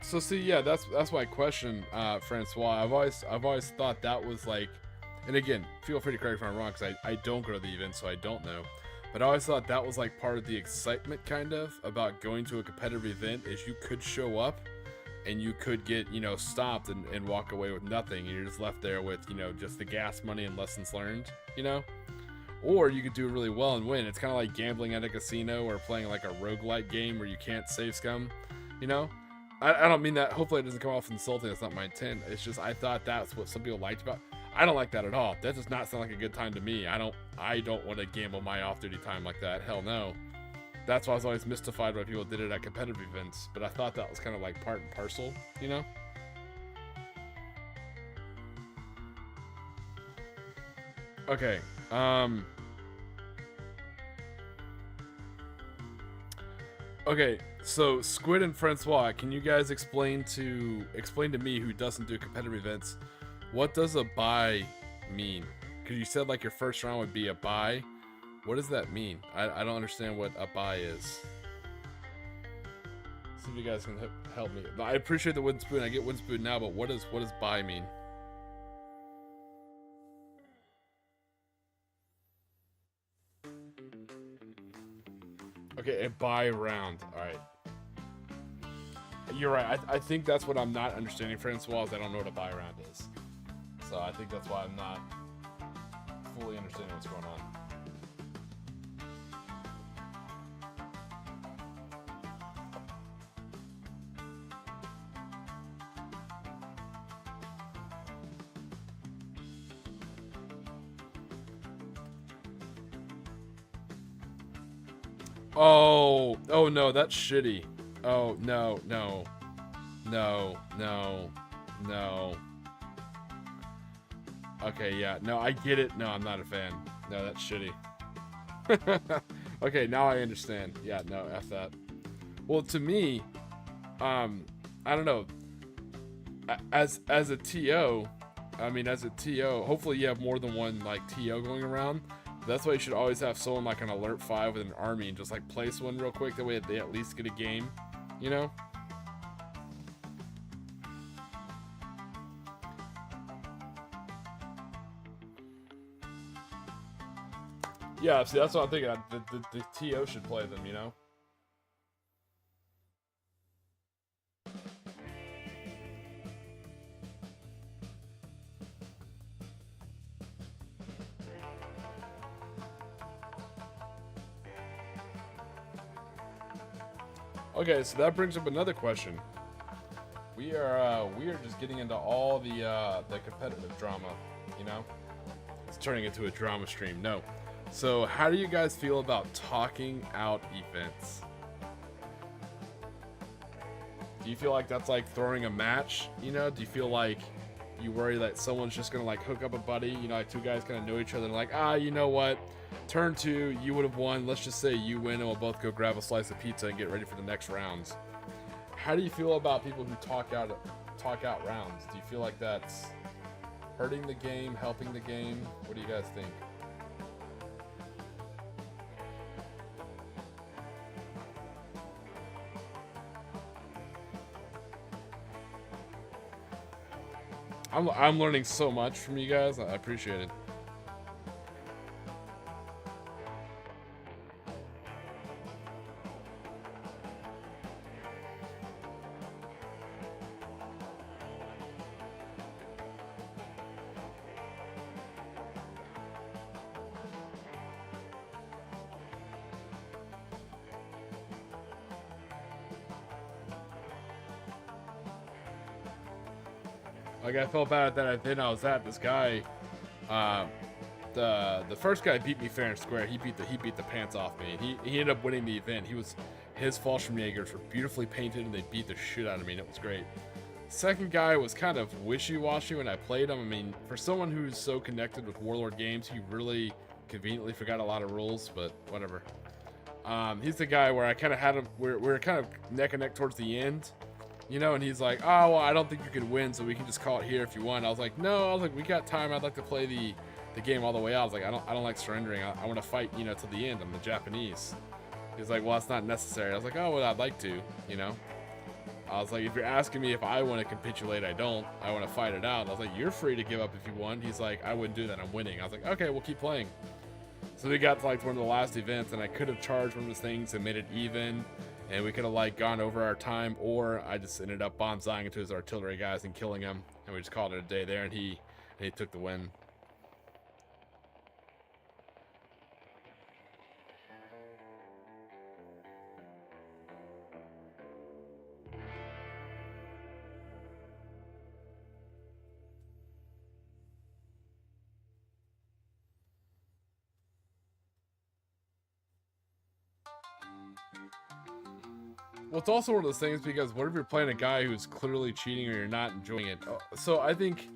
So see, yeah, that's my question, Francois. I've always thought that was like, and again, feel free to correct me if I'm wrong, because I don't go to the event, so I don't know. But I always thought that was like part of the excitement, kind of, about going to a competitive event, is you could show up, and you could get, you know, stopped and walk away with nothing, and you're just left there with, you know, just the gas money and lessons learned, you know? Or you could do really well and win. It's kind of like gambling at a casino or playing like a roguelike game where you can't save scum, you know? I don't mean that. Hopefully it doesn't come off insulting. That's not my intent. It's just I thought that's what some people liked about. I don't like that at all. That does not sound like a good time to me. I don't want to gamble my off-duty time like that. Hell no. That's why I was always mystified when people did it at competitive events. But I thought that was kind of like part and parcel, you know? Okay. Okay, so Squid and Francois, can you guys explain to me, who doesn't do competitive events, what does a buy mean? Because you said like your first round would be a buy. What does that mean? I don't understand what a buy is. See if you guys can help me. I appreciate the wooden spoon. I get wooden spoon now, but what does buy mean? Okay, a buy round. All right. You're right. I think that's what I'm not understanding, Francois, is I don't know what a buy round is. So I think that's why I'm not fully understanding what's going on. Oh no, that's shitty. Oh no. Okay, yeah, no, I get it. No, I'm not a fan. No, that's shitty. Okay, now I understand. Yeah, no, F that. Well, to me, I don't know. As a TO, hopefully you have more than one like TO going around. That's why you should always have someone like an alert 5 with an army and just like place one real quick. That way they at least get a game, you know? Yeah, see, that's what I'm thinking. The TO should play them, you know? Okay, so that brings up another question. We are just getting into all the competitive drama, you know? It's turning into a drama stream. No. So, how do you guys feel about talking out events? Do you feel like that's like throwing a match? You know, do you feel like you worry that someone's just gonna like hook up a buddy? You know, like two guys kind of know each other and like, you know what? Turn two, you would have won. Let's just say you win and we'll both go grab a slice of pizza and get ready for the next rounds. How do you feel about people who talk out rounds? Do you feel like that's hurting the game, helping the game? What do you guys think? I'm learning so much from you guys. I appreciate it. Like, I felt bad at that event I was at. This guy, the first guy beat me fair and square. He beat the pants off me. He ended up winning the event. His Fallschirmjägers were beautifully painted and they beat the shit out of me and it was great. Second guy was kind of wishy-washy when I played him. I mean, for someone who's so connected with Warlord games, he really conveniently forgot a lot of rules, but whatever. He's the guy where I kind of had him, we're kind of neck and neck towards the end. You know, and he's like, oh, well, I don't think you can win, so we can just call it here if you want. I was like, no, I was like, we got time. I'd like to play the game all the way out. I was like, I don't like surrendering. I want to fight, you know, till the end. I'm the Japanese. He's like, well, that's not necessary. I was like, oh, well, I'd like to, you know. I was like, if you're asking me if I want to capitulate, I don't. I want to fight it out. I was like, you're free to give up if you want. He's like, I wouldn't do that. I'm winning. I was like, okay, we'll keep playing. So we got to like one of the last events, and I could have charged one of his things and made it even. And we could have like gone over our time, or I just ended up bonsaiing into his artillery guys and killing him, and we just called it a day there, and he took the win. Well, it's also one of those things because what if you're playing a guy who's clearly cheating or you're not enjoying it? So I think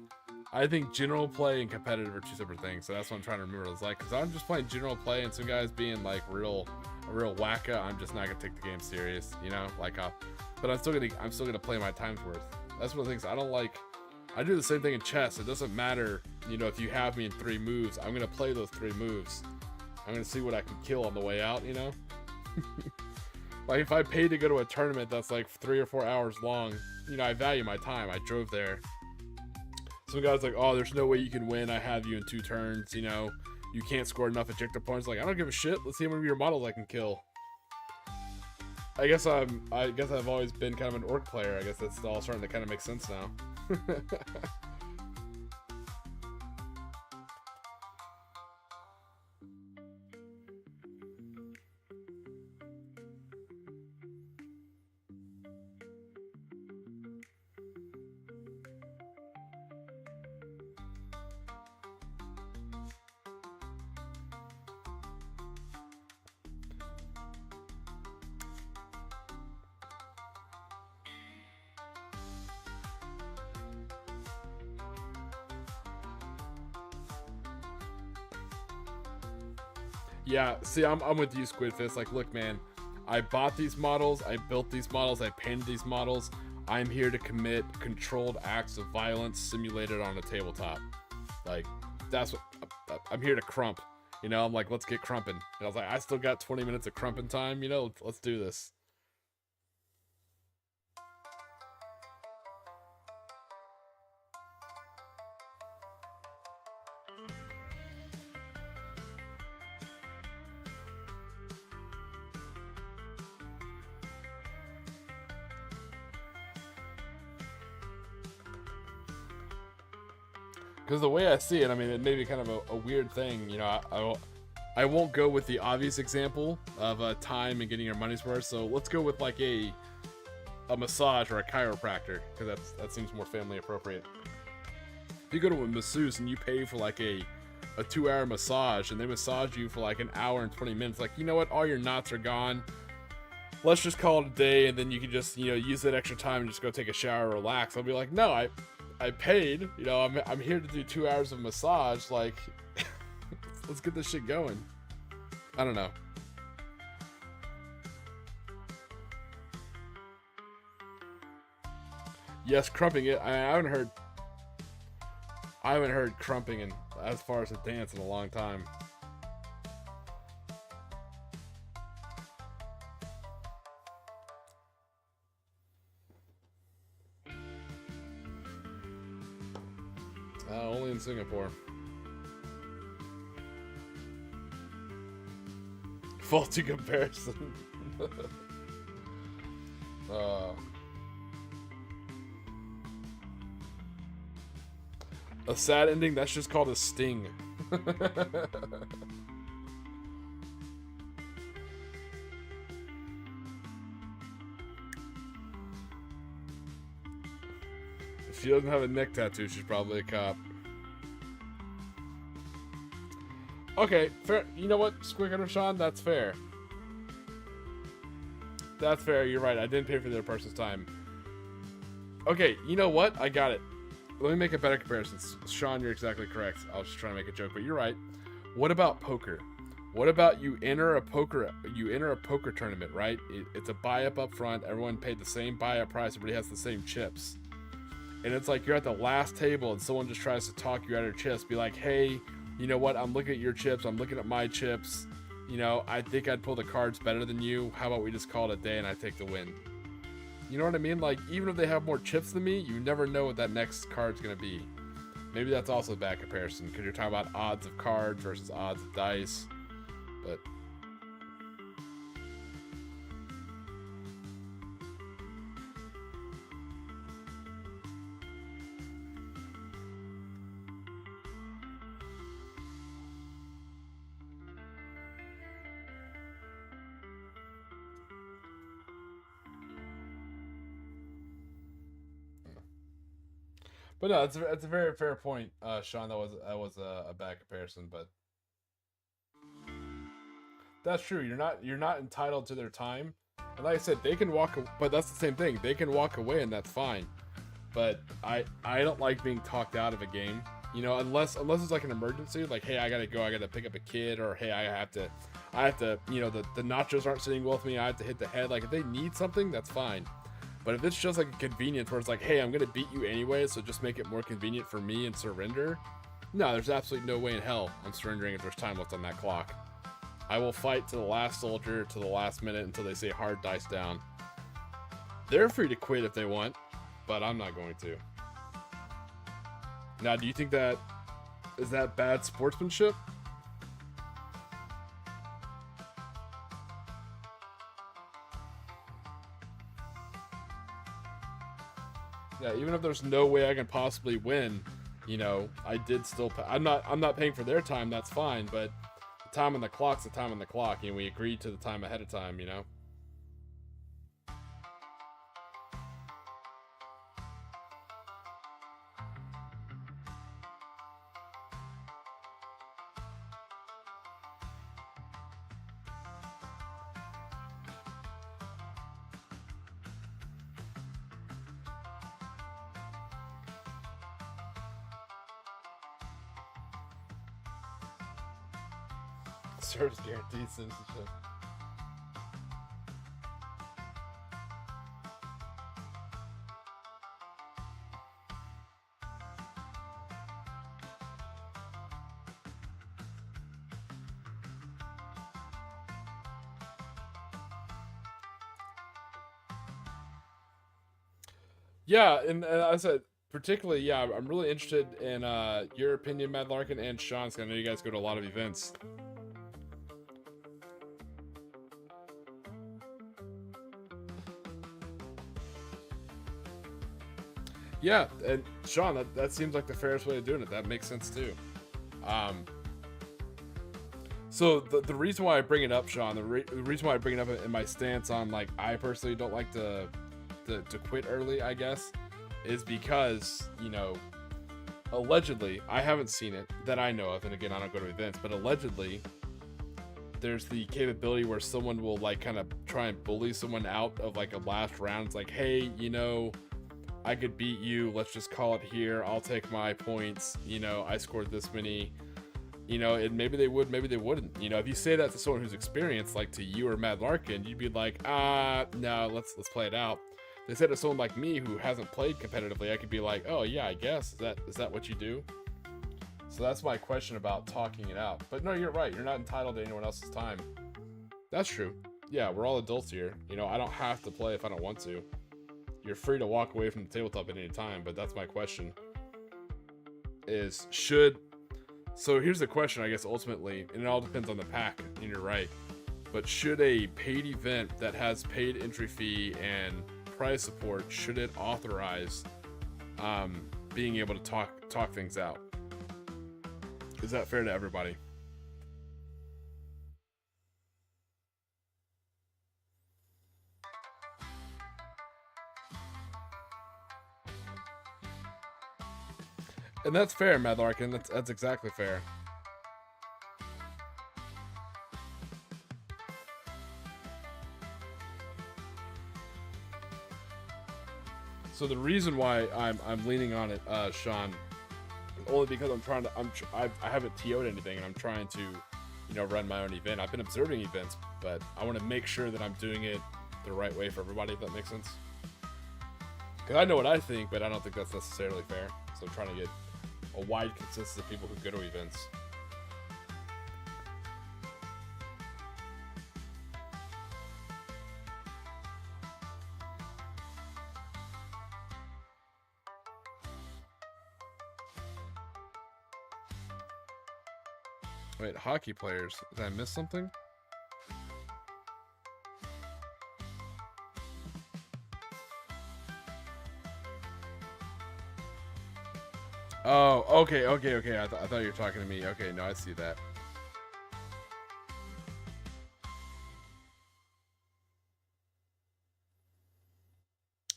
general play and competitive are two separate things. So that's what I'm trying to remember what it's like. Because I'm just playing general play and some guys being like a real wacka. I'm just not gonna take the game serious, you know. But I'm still gonna play my time's worth. That's one of the things I don't like. I do the same thing in chess. It doesn't matter, you know, if you have me in 3 moves. I'm gonna play those 3 moves. I'm gonna see what I can kill on the way out, you know. Like, if I paid to go to a tournament that's like 3 or 4 hours long, you know, I value my time. I drove there. Some guy's like, oh, there's no way you can win. I have you in 2 turns, you know. You can't score enough ejector points. Like, I don't give a shit. Let's see how many of your models I can kill. I guess I've always been kind of an orc player. I guess that's all starting to kind of make sense now. Yeah, see, I'm with you, Squidfist. Like, look, man, I bought these models, I built these models, I painted these models. I'm here to commit controlled acts of violence simulated on a tabletop. Like, that's what I'm here to crump. You know, I'm like, let's get crumping. And I was like, I still got 20 minutes of crumping time. You know, let's do this. Because the way I see it, I mean, it may be kind of a weird thing, you know. I won't go with the obvious example of time and getting your money's worth. So let's go with like a massage or a chiropractor, because that seems more family appropriate. If you go to a masseuse and you pay for like a 2-hour massage and they massage you for like an hour and 20 minutes, like, you know what, all your knots are gone, let's just call it a day, and then you can just, you know, use that extra time and just go take a shower, relax. I'll be like, no, I paid, you know, I'm here to do 2 hours of massage, like let's get this shit going. I don't know. Yes, crumping it. I haven't heard crumping in as far as a dance in a long time. Only in Singapore. Faulty comparison. A sad ending? That's just called a sting. If she doesn't have a neck tattoo, she's probably a cop. Okay, fair. You know what, Squiggler Sean? That's fair. That's fair, you're right. I didn't pay for the other person's time. Okay, you know what? I got it. Let me make a better comparison. Sean, you're exactly correct. I was just trying to make a joke, but you're right. What about poker? What about you enter a poker tournament, right? It's a buy-up front. Everyone paid the same buy-up price. Everybody has the same chips. And it's like you're at the last table and someone just tries to talk you out of your chips. Be like, hey, you know what? I'm looking at your chips. I'm looking at my chips. You know, I think I'd pull the cards better than you. How about we just call it a day and I take the win? You know what I mean? Like, even if they have more chips than me, you never know what that next card's going to be. Maybe that's also a bad comparison, because you're talking about odds of cards versus odds of dice. But no, it's a very fair point, Sean. That was a bad comparison, but that's true. You're not entitled to their time, and like I said, they can walk. But that's the same thing. They can walk away, and that's fine. But I don't like being talked out of a game. You know, unless it's like an emergency, like, hey, I gotta go, I gotta pick up a kid, or hey, I have to, you know, the nachos aren't sitting well with me, I have to hit the head. Like, if they need something, that's fine. But if it's just like a convenience where it's like, hey, I'm going to beat you anyway, so just make it more convenient for me and surrender. No, there's absolutely no way in hell I'm surrendering if there's time left on that clock. I will fight to the last soldier, to the last minute, until they say hard dice down. They're free to quit if they want, but I'm not going to. Now, do you think is that bad sportsmanship? Yeah, even if there's no way I can possibly win, you know, I did still pay. I'm not paying for their time, that's fine, but the time on the clock's the time on the clock, and we agreed to the time ahead of time, you know? Service guaranteed citizenship. Yeah, and as I said, particularly, yeah, I'm really interested in your opinion, Mad Larkin, and Sean's, 'cause I know you guys go to a lot of events. Yeah, and Sean, that seems like the fairest way of doing it. That makes sense too. So the reason why I bring it up, Sean, the reason why I bring it up in my stance on like I personally don't like to quit early, I guess, is because, you know, allegedly, I haven't seen it that I know of, and again, I don't go to events, but allegedly there's the capability where someone will like kind of try and bully someone out of like a last round. It's like, hey, you know, I could beat you, let's just call it here, I'll take my points, you know, I scored this many. You know, and maybe they would, maybe they wouldn't. You know, if you say that to someone who's experienced, like to you or Mad Larkin, you'd be like, no, let's play it out. They said to someone like me who hasn't played competitively, I could be like, oh yeah, I guess is that what you do? So that's my question about talking it out. But no, you're right. You're not entitled to anyone else's time. That's true. Yeah, we're all adults here. You know, I don't have to play if I don't want to. You're free to walk away from the tabletop at any time. But that's my question. So here's the question, I guess, ultimately, and it all depends on the pack, and you're right. But should a paid event that has paid entry fee and prize support, should it authorize being able to talk things out? Is that fair to everybody? And that's fair, Mad Larkin. That's exactly fair. So the reason why I'm leaning on it, Sean, only because I haven't TO'd anything and I'm trying to, you know, run my own event. I've been observing events, but I want to make sure that I'm doing it the right way for everybody, if that makes sense. Because I know what I think, but I don't think that's necessarily fair. So I'm trying to get a wide consensus of people who go to events. Wait, hockey players. Did I miss something? Oh, okay. I thought you were talking to me. Okay, no, I see that.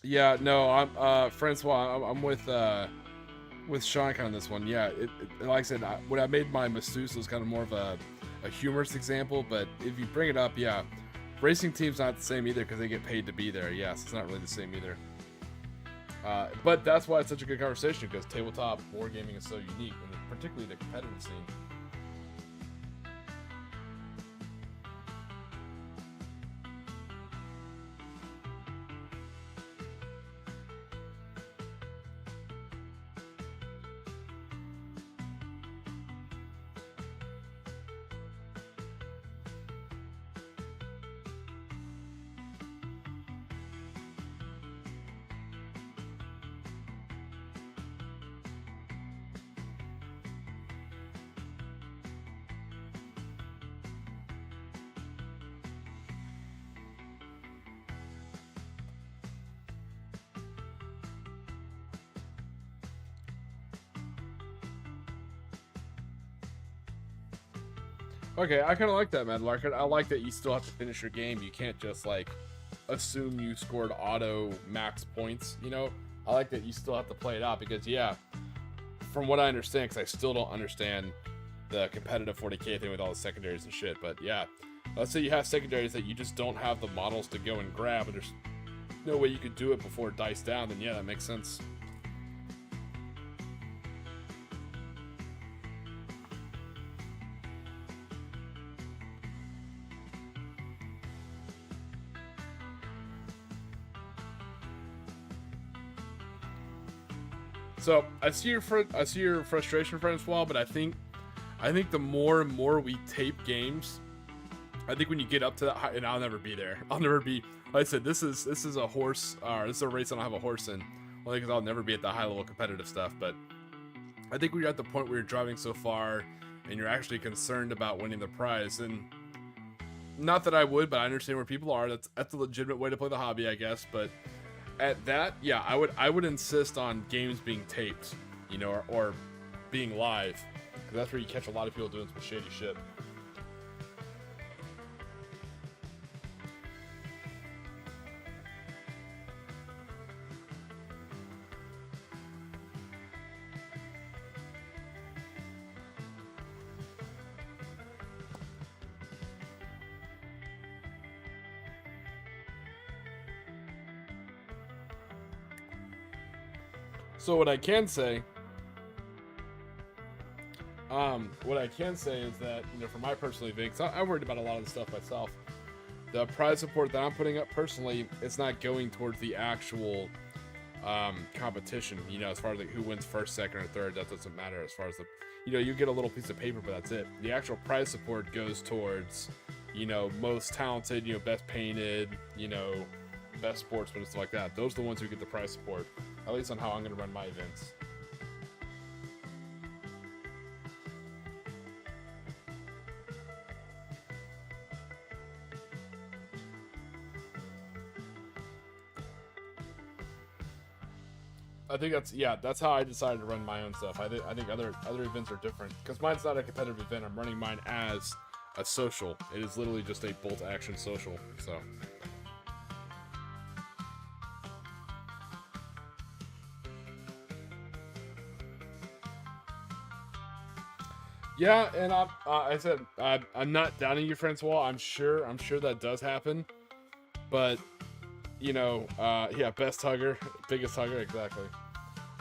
Yeah, no, I'm Francois. I'm with Sean kind of this one. Yeah, like I said, when I made my masseuse, it was kind of more of a humorous example. But if you bring it up, yeah, racing team's not the same either because they get paid to be there. Yes, it's not really the same either. But that's why it's such a good conversation, because tabletop wargaming is so unique, and particularly the competitive scene. Okay, I kind of like that, Mad Larkin. I like that you still have to finish your game. You can't just, like, assume you scored auto max points, you know? I like that you still have to play it out because, yeah, from what I understand, because I still don't understand the competitive 40k thing with all the secondaries and shit, but yeah, let's say you have secondaries that you just don't have the models to go and grab, and there's no way you could do it before dice down, then yeah, that makes sense. So I see your frustration, Francois, but I think the more and more we tape games, I think when you get up to that high, and I'll never be there. I'll never be. Like I said, this is a horse, or this is a race I don't have a horse in, only because I'll never be at the high level competitive stuff. But I think when you're at the point where you're driving so far, and you're actually concerned about winning the prize, and not that I would, but I understand where people are. That's a legitimate way to play the hobby, I guess, but. At that, yeah, I would insist on games being taped, you know, or being live, because that's where you catch a lot of people doing some shady shit. So what I can say is that, you know, for my personal event, 'cause I worried about a lot of the stuff myself. The prize support that I'm putting up personally, it's not going towards the actual competition. You know, as far as like who wins first, second, or third, that doesn't matter. As far as the, you know, you get a little piece of paper, but that's it. The actual prize support goes towards, you know, most talented, you know, best painted, you know, best sportsman and stuff like that. Those are the ones who get the prize support. At least on how I'm going to run my events. I think that's how I decided to run my own stuff. I think other events are different because mine's not a competitive event. I'm running mine as a social. It is literally just a Bolt Action social. So yeah, and I said I'm not doubting you, Francois. I'm sure that does happen, but you know, yeah, best hugger, biggest hugger, exactly.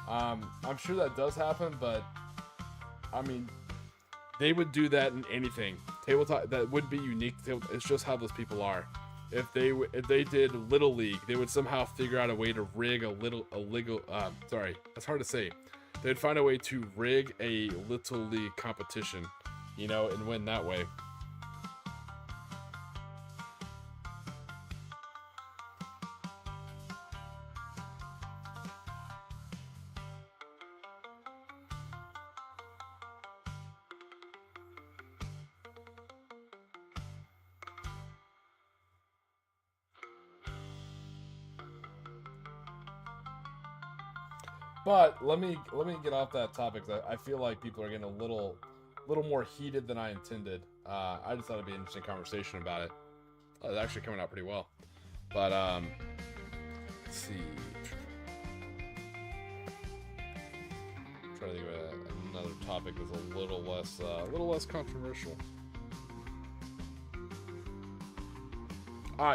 I'm sure that does happen, but I mean, they would do that in anything. Tabletop that would be unique. It's just how those people are. If they did Little League, they would somehow figure out a way to rig sorry, that's hard to say. They'd find a way to rig a Little League competition, you know, and win that way. But let me get off that topic. I feel like people are getting a little more heated than I intended. I just thought it'd be an interesting conversation about it. It's actually coming out pretty well. But let's see. I'm trying to think of another topic that's a little less controversial.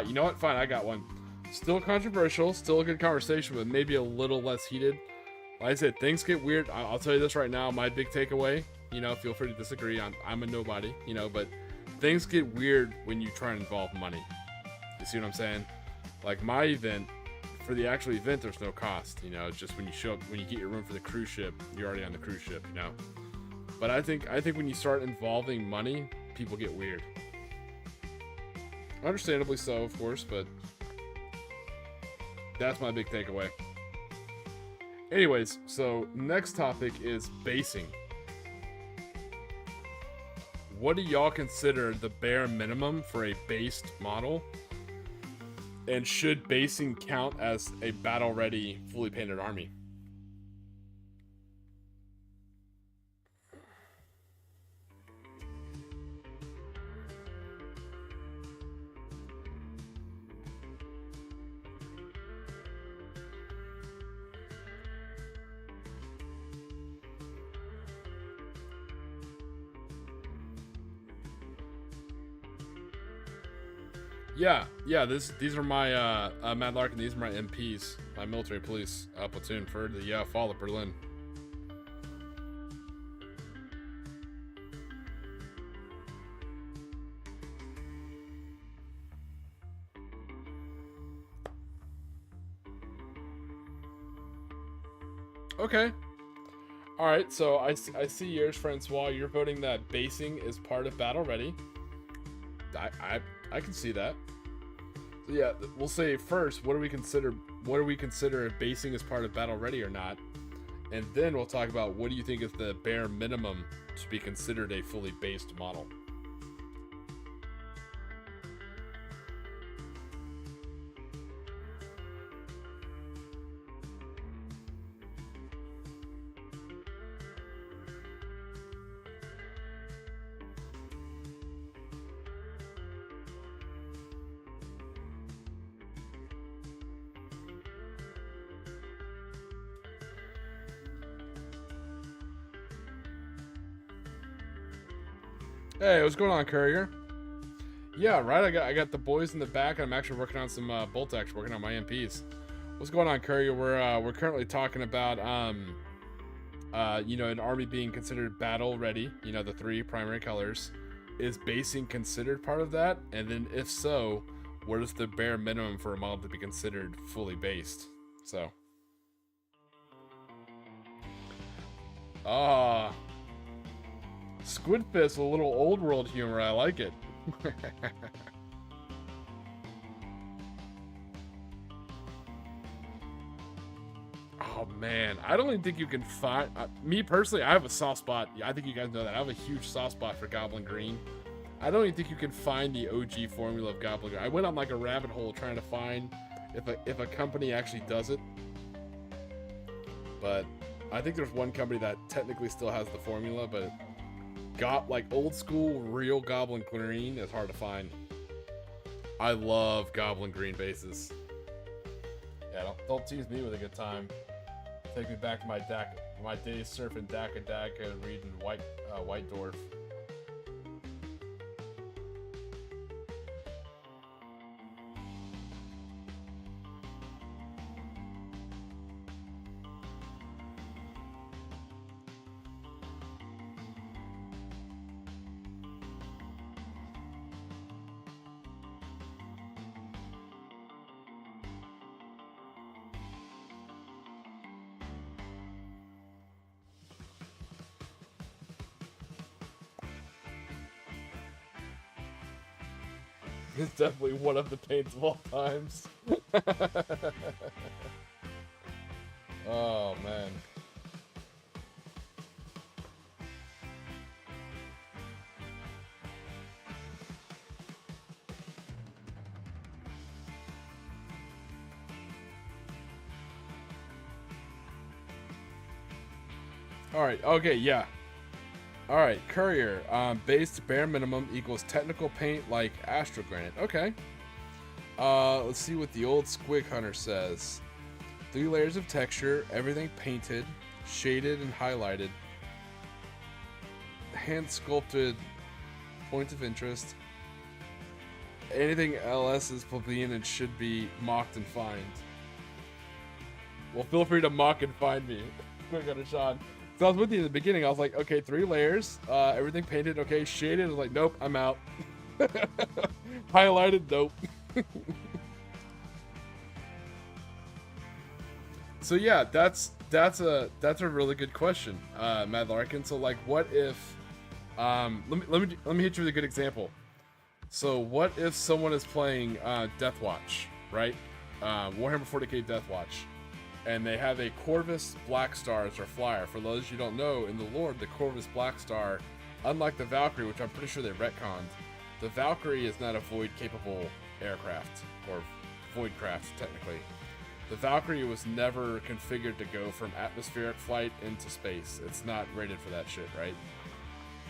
You know what? Fine, I got one. Still controversial, still a good conversation, but maybe a little less heated. Like I said, things get weird. I'll tell you this right now. My big takeaway, you know, feel free to disagree. I'm a nobody, you know, but things get weird when you try and involve money. You see what I'm saying? Like my event, for the actual event, there's no cost. You know, it's just when you show up, when you get your room for the cruise ship, you're already on the cruise ship. You know, but I think when you start involving money, people get weird. Understandably so, of course, but that's my big takeaway. Anyways, so next topic is basing. What do y'all consider the bare minimum for a based model? And should basing count as a battle-ready, fully painted army? Yeah. These are my Matt Larkin. These are my MPs, my military police platoon for the fall of Berlin. Okay. All right. So I see yours, Francois. You're voting that basing is part of battle ready. I can see that. So yeah, we'll say first, what do we consider if basing is part of battle ready or not, and then we'll talk about what do you think is the bare minimum to be considered a fully based model. Hey, what's going on, Courier? Yeah, right. I got the boys in the back. I'm actually working on some Bolt Action, working on my MPs. What's going on, Courier? We're currently talking about you know, an army being considered battle ready. You know, the 3 primary colors. Is basing considered part of that? And then if so, what is the bare minimum for a model to be considered fully based? So. Squid Fist, a little old world humor. I like it. Oh man, I don't even think you can find. Me personally, I have a soft spot. I think you guys know that. I have a huge soft spot for Goblin Green. I don't even think you can find the OG formula of Goblin Green. I went on like a rabbit hole trying to find if a company actually does it. But I think there's one company that technically still has the formula, but got like old school real Goblin Green is hard to find. I love Goblin Green bases. Yeah, don't tease me with a good time. Take me back to my days surfing Daka and reading White Dwarf. It's definitely one of the paints of all times. Oh, man. Alright, okay, yeah. Alright, Courier. Base bare minimum equals technical paint like Astro Granite. Okay. Let's see what the old Squig Hunter says. 3 layers of texture, everything painted, shaded, and highlighted. Hand sculpted points of interest. Anything else is plebeian and should be mocked and fined. Well, feel free to mock and find me. Quick on Sean. So I was with you in the beginning. I was like, okay, 3 layers, everything painted, okay, shaded. I was like, nope, I'm out. Highlighted, nope. So yeah, that's a really good question, Mad Larkin. So like, what if, let me hit you with a good example. So what if someone is playing Death Watch, right? Warhammer 40k Death Watch. And they have a Corvus Blackstar as their flyer. For those you don't know, in the lore, the Corvus Blackstar, unlike the Valkyrie, which I'm pretty sure they retconned, the Valkyrie is not a void-capable aircraft, or voidcraft, technically. The Valkyrie was never configured to go from atmospheric flight into space. It's not rated for that shit, right?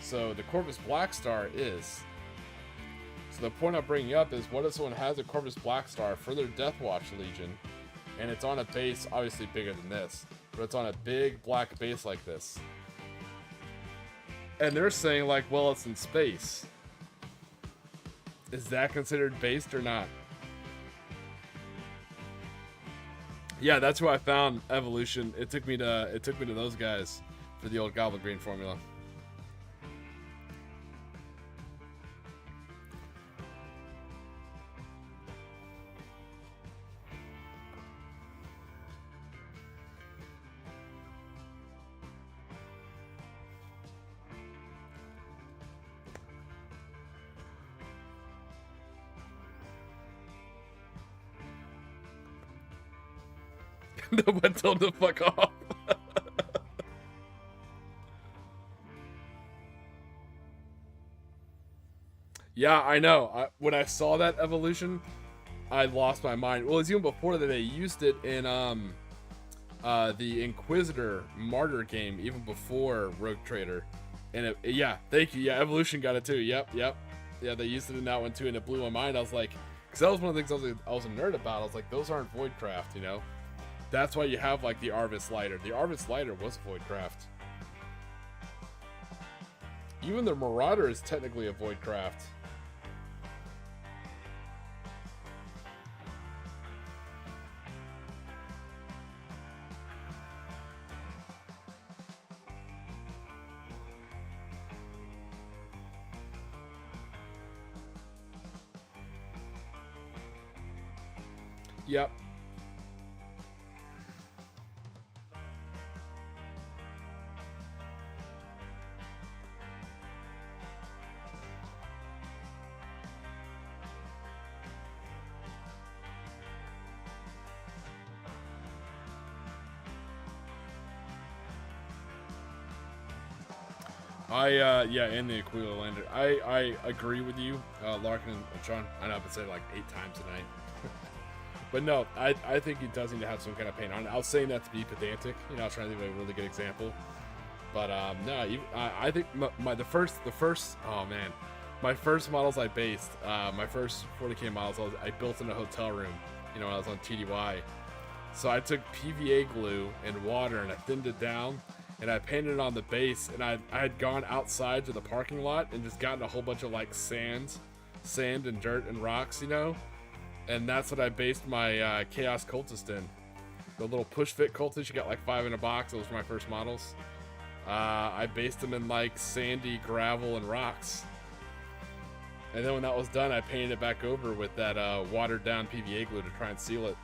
So the Corvus Blackstar is. So the point I'm bringing up is, what if someone has a Corvus Blackstar for their Death Watch Legion, and it's on a base obviously bigger than this, but it's on a big black base like this. And they're saying like, well, it's in space. Is that considered based or not? Yeah, that's who I found Evolution. It took me to those guys for the old Goblin Green formula. No one told him to fuck off. Yeah, I know. When I saw that evolution, I lost my mind. Well, it's even before that. They used it in the Inquisitor Martyr game, even before Rogue Trader. And yeah, thank you. Yeah, Evolution got it too. Yep. Yeah, they used it in that one too, and it blew my mind. I was like, because that was one of the things I was a nerd about. I was like, those aren't Voidcraft, you know. That's why you have like the Arvis Lighter. The Arvis Lighter was Voidcraft. Even the Marauder is technically a Voidcraft. Yep. Yeah, and the Aquila lander. I agree with you, Larkin and Sean. I know I've been saying it like 8 times tonight. But no, I think he does need to have some kind of paint on it. I was saying that to be pedantic, you know, I was trying to think of a really good example. But no, I think the first my first models I based, my first 40K models I built in a hotel room, you know, when I was on TDY. So I took PVA glue and water and I thinned it down and I painted it on the base, and I had gone outside to the parking lot and just gotten a whole bunch of like sand and dirt and rocks, you know, and that's what I based my Chaos Cultist in. The little push fit cultist, you got like 5 in a box. Those were my first models. I based them in like sandy gravel and rocks, and then when that was done, I painted it back over with that watered down PVA glue to try and seal it.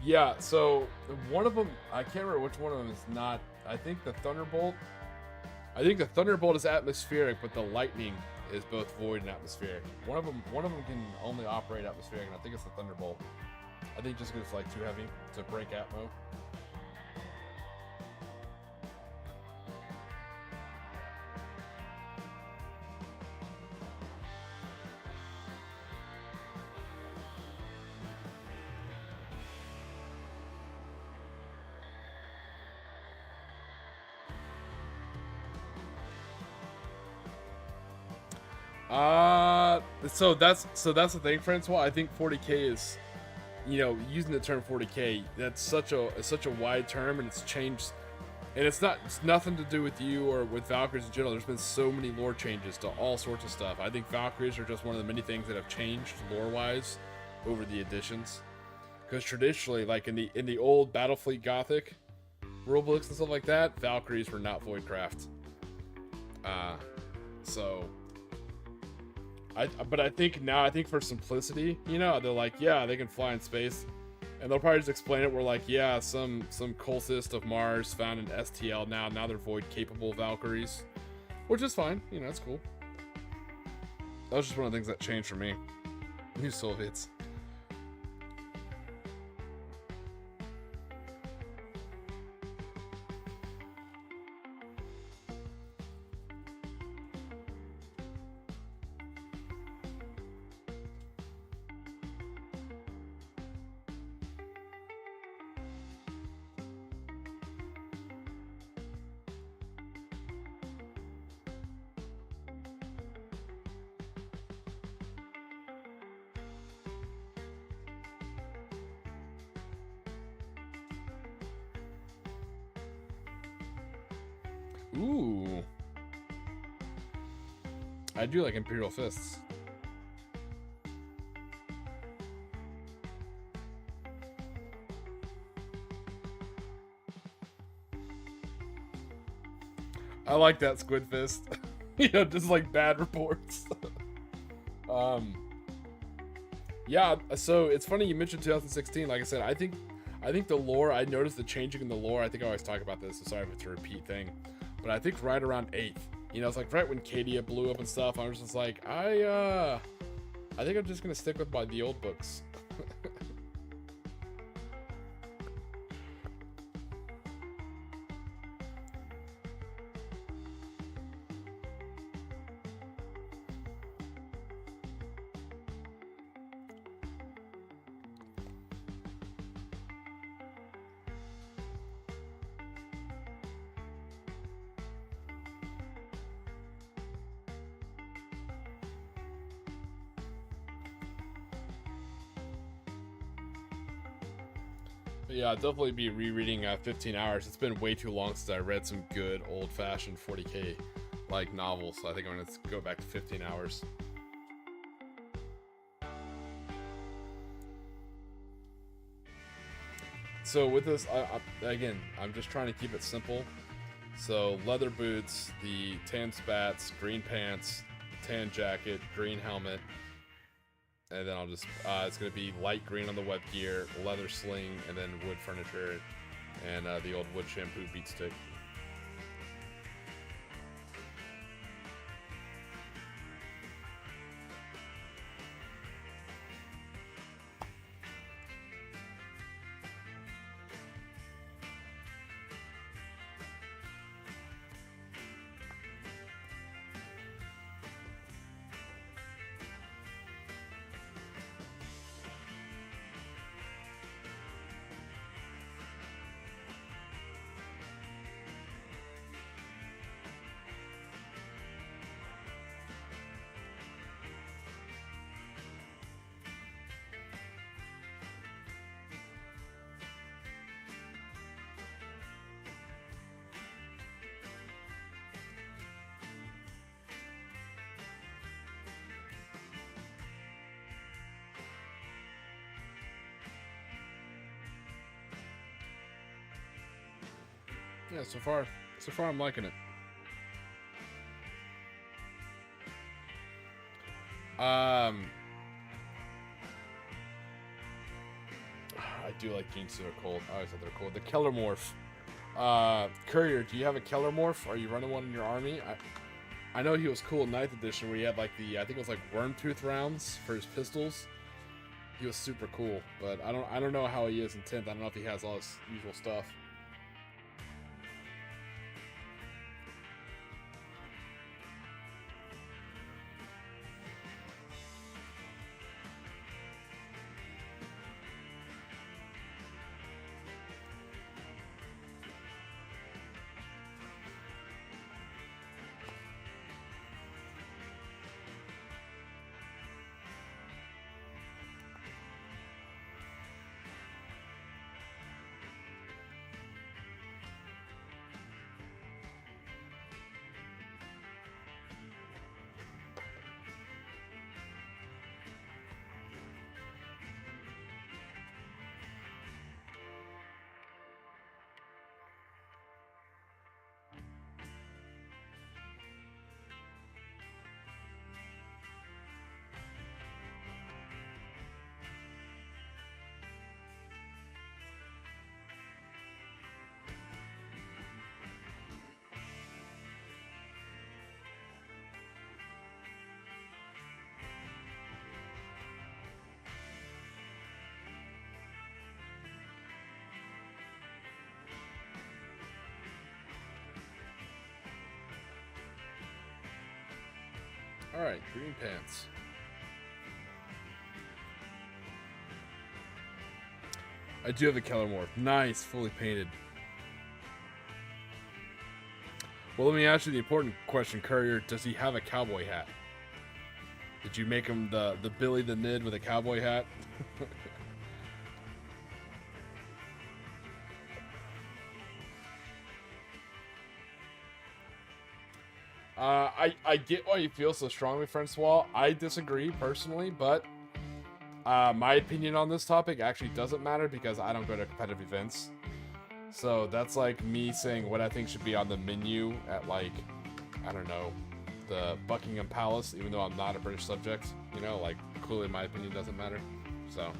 Yeah, so one of them, I can't remember which one of them is not. I think the Thunderbolt is atmospheric, but the Lightning is both void and atmospheric. One of them can only operate atmospheric, and I think it's the Thunderbolt. I think just because it's like too heavy to break atmo. So that's the thing, Francois. I think 40K is, you know, using the term 40K, that's such a wide term, and it's changed, and it's nothing to do with you or with Valkyries in general. There's been so many lore changes to all sorts of stuff. I think Valkyries are just one of the many things that have changed lore-wise over the editions. Because traditionally, like in the old Battlefleet Gothic rulebooks and stuff like that, Valkyries were not Voidcraft. But I think now, I think for simplicity, you know, they're like, yeah, they can fly in space, and they'll probably just explain it. We're like, yeah, some cultist of Mars found in STL now they're void capable Valkyries, which is fine, you know, it's cool. That was just one of the things that changed for me. New Soviets. Ooh. I do like Imperial Fists. I like that Squid Fist. You know, just like bad reports. Yeah, so it's funny you mentioned 2016. Like I said, I think the lore, I noticed the changing in the lore. I think I always talk about this, so sorry if it's a repeat thing. But I think right around 8th, you know, it's like right when Cadia blew up and stuff, I was just like, I think I'm just gonna stick with the old books. But yeah, I'll definitely be rereading 15 Hours. It's been way too long since I read some good old-fashioned 40K like novels, so I think I'm gonna go back to 15 Hours. So with this, again, I'm just trying to keep it simple. So leather boots, the tan spats, green pants, tan jacket, green helmet, and then I'll just, it's going to be light green on the web gear, leather sling, and then wood furniture, and the old wood shampoo beat stick. Yeah, so far I'm liking it. I do like jeans that are cold. I always thought they're cold. The Keller Morph. Courier, do you have a Keller Morph? Are you running one in your army? I know he was cool in 9th edition where he had like the, I think it was like worm tooth rounds for his pistols. He was super cool, but I don't know how he is in 10th. I don't know if he has all his usual stuff. Alright, green pants. I do have a Keller Morph. Nice, fully painted. Well, let me ask you the important question, Courier. Does he have a cowboy hat? Did you make him the Billy the Nid with a cowboy hat? I get why you feel so strongly, Francois. I disagree personally, but my opinion on this topic actually doesn't matter because I don't go to competitive events. So that's like me saying what I think should be on the menu at, like, I don't know, the Buckingham Palace, even though I'm not a British subject. You know, like, clearly my opinion doesn't matter. So...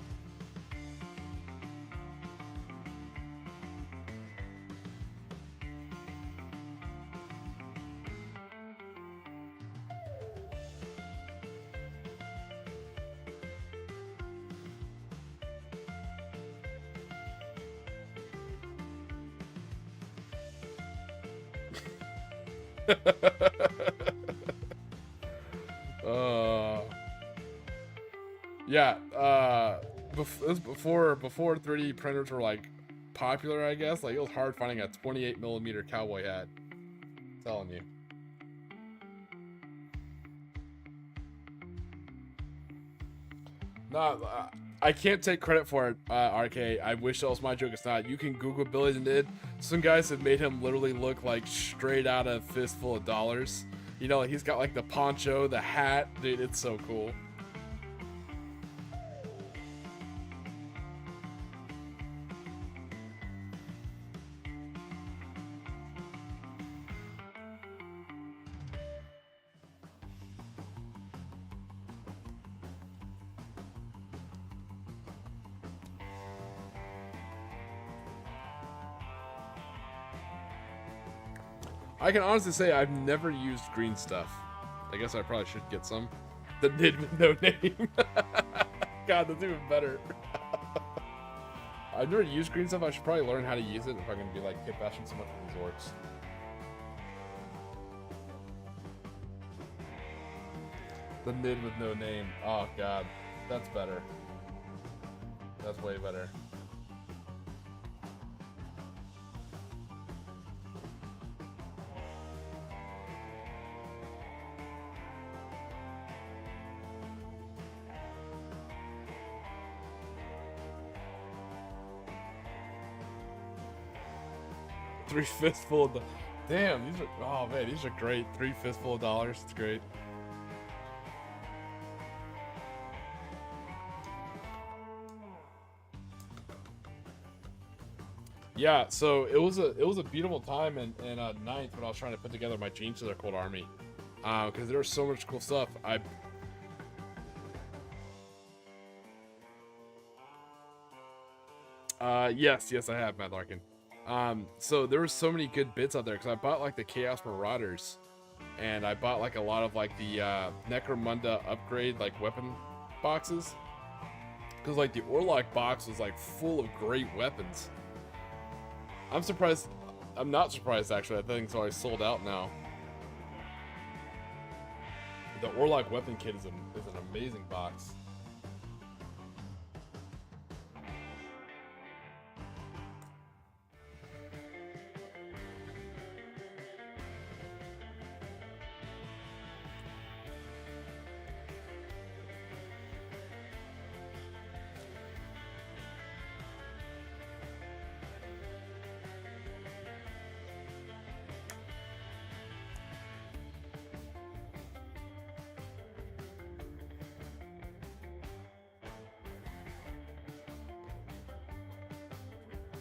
yeah, before 3D printers were like popular, I guess. Like, it was hard finding a 28mm cowboy hat. I'm telling you. No, I can't take credit for it, RK. I wish that was my joke. It's not. You can Google Billy the Kid. Some guys have made him literally look like straight out of Fistful of Dollars. You know, he's got like the poncho, the hat. Dude, it's so cool. I can honestly say I've never used green stuff. I guess I probably should get some. The Nid with no name. God, that's even better. I've never used green stuff. I should probably learn how to use it if I'm going to be like kit bashing so much with these orcs. The Nid with no name. Oh, God. That's better. That's way better. Three fistful of the damn, these are oh man, these are great. 3 fistful of dollars. It's great. Yeah, so it was a beautiful time in ninth when I was trying to put together my Gene Stealer Cold Army. Because there was so much cool stuff. Yes, I have, Matt Larkin. So there were so many good bits out there because I bought like the Chaos Marauders, and I bought like a lot of like the Necromunda upgrade like weapon boxes. Because like the Orlok box was like full of great weapons. I'm surprised. I'm not surprised actually. I think it's already sold out now. The Orlok weapon kit is an amazing box.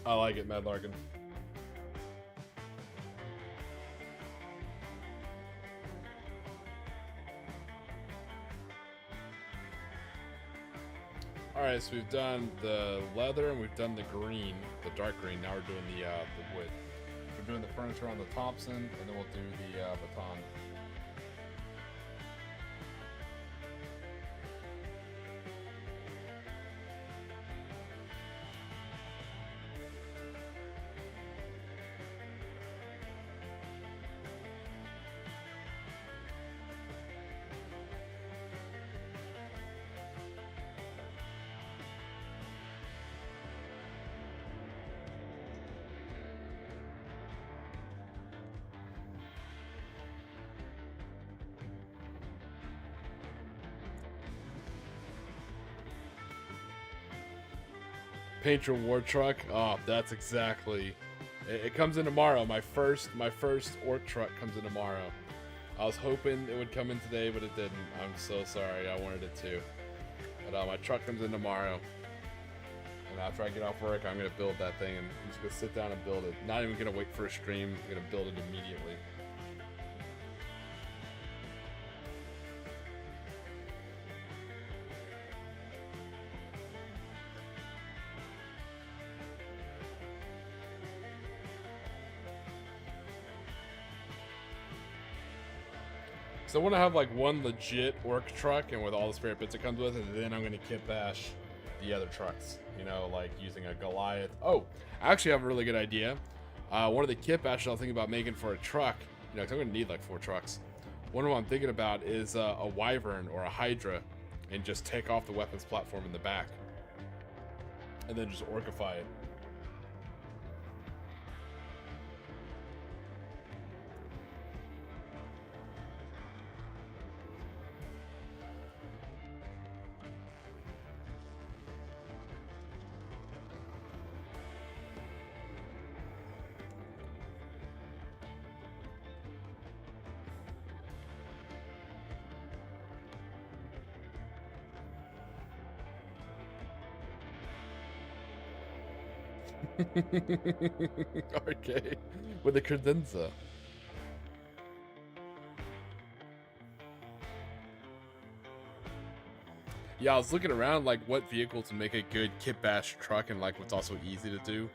I like it, Mad Larkin. Alright, so we've done the leather and we've done the green, the dark green. Now we're doing the wood. We're doing the furniture on the Thompson, and then we'll do the baton. Paint your war truck. Oh, that's exactly. It comes in tomorrow. My first orc truck comes in tomorrow. I was hoping it would come in today, but it didn't. I'm so sorry. I wanted it to. But my truck comes in tomorrow. And after I get off work, I'm gonna build that thing, and I'm just gonna sit down and build it. Not even gonna wait for a stream. I'm gonna build it immediately. So I want to have like one legit orc truck and with all the spare bits it comes with, and then I'm going to kit bash the other trucks, you know, like using a Goliath. Oh, I actually have a really good idea. One of the kit bashes I was thinking about making for a truck, you know, because I'm going to need like 4 trucks. One of them I'm thinking about is a Wyvern or a Hydra, and just take off the weapons platform in the back. And then just orcify it. Okay, with the credenza. Yeah, I was looking around like what vehicle to make a good kit bash truck and like what's also easy to do.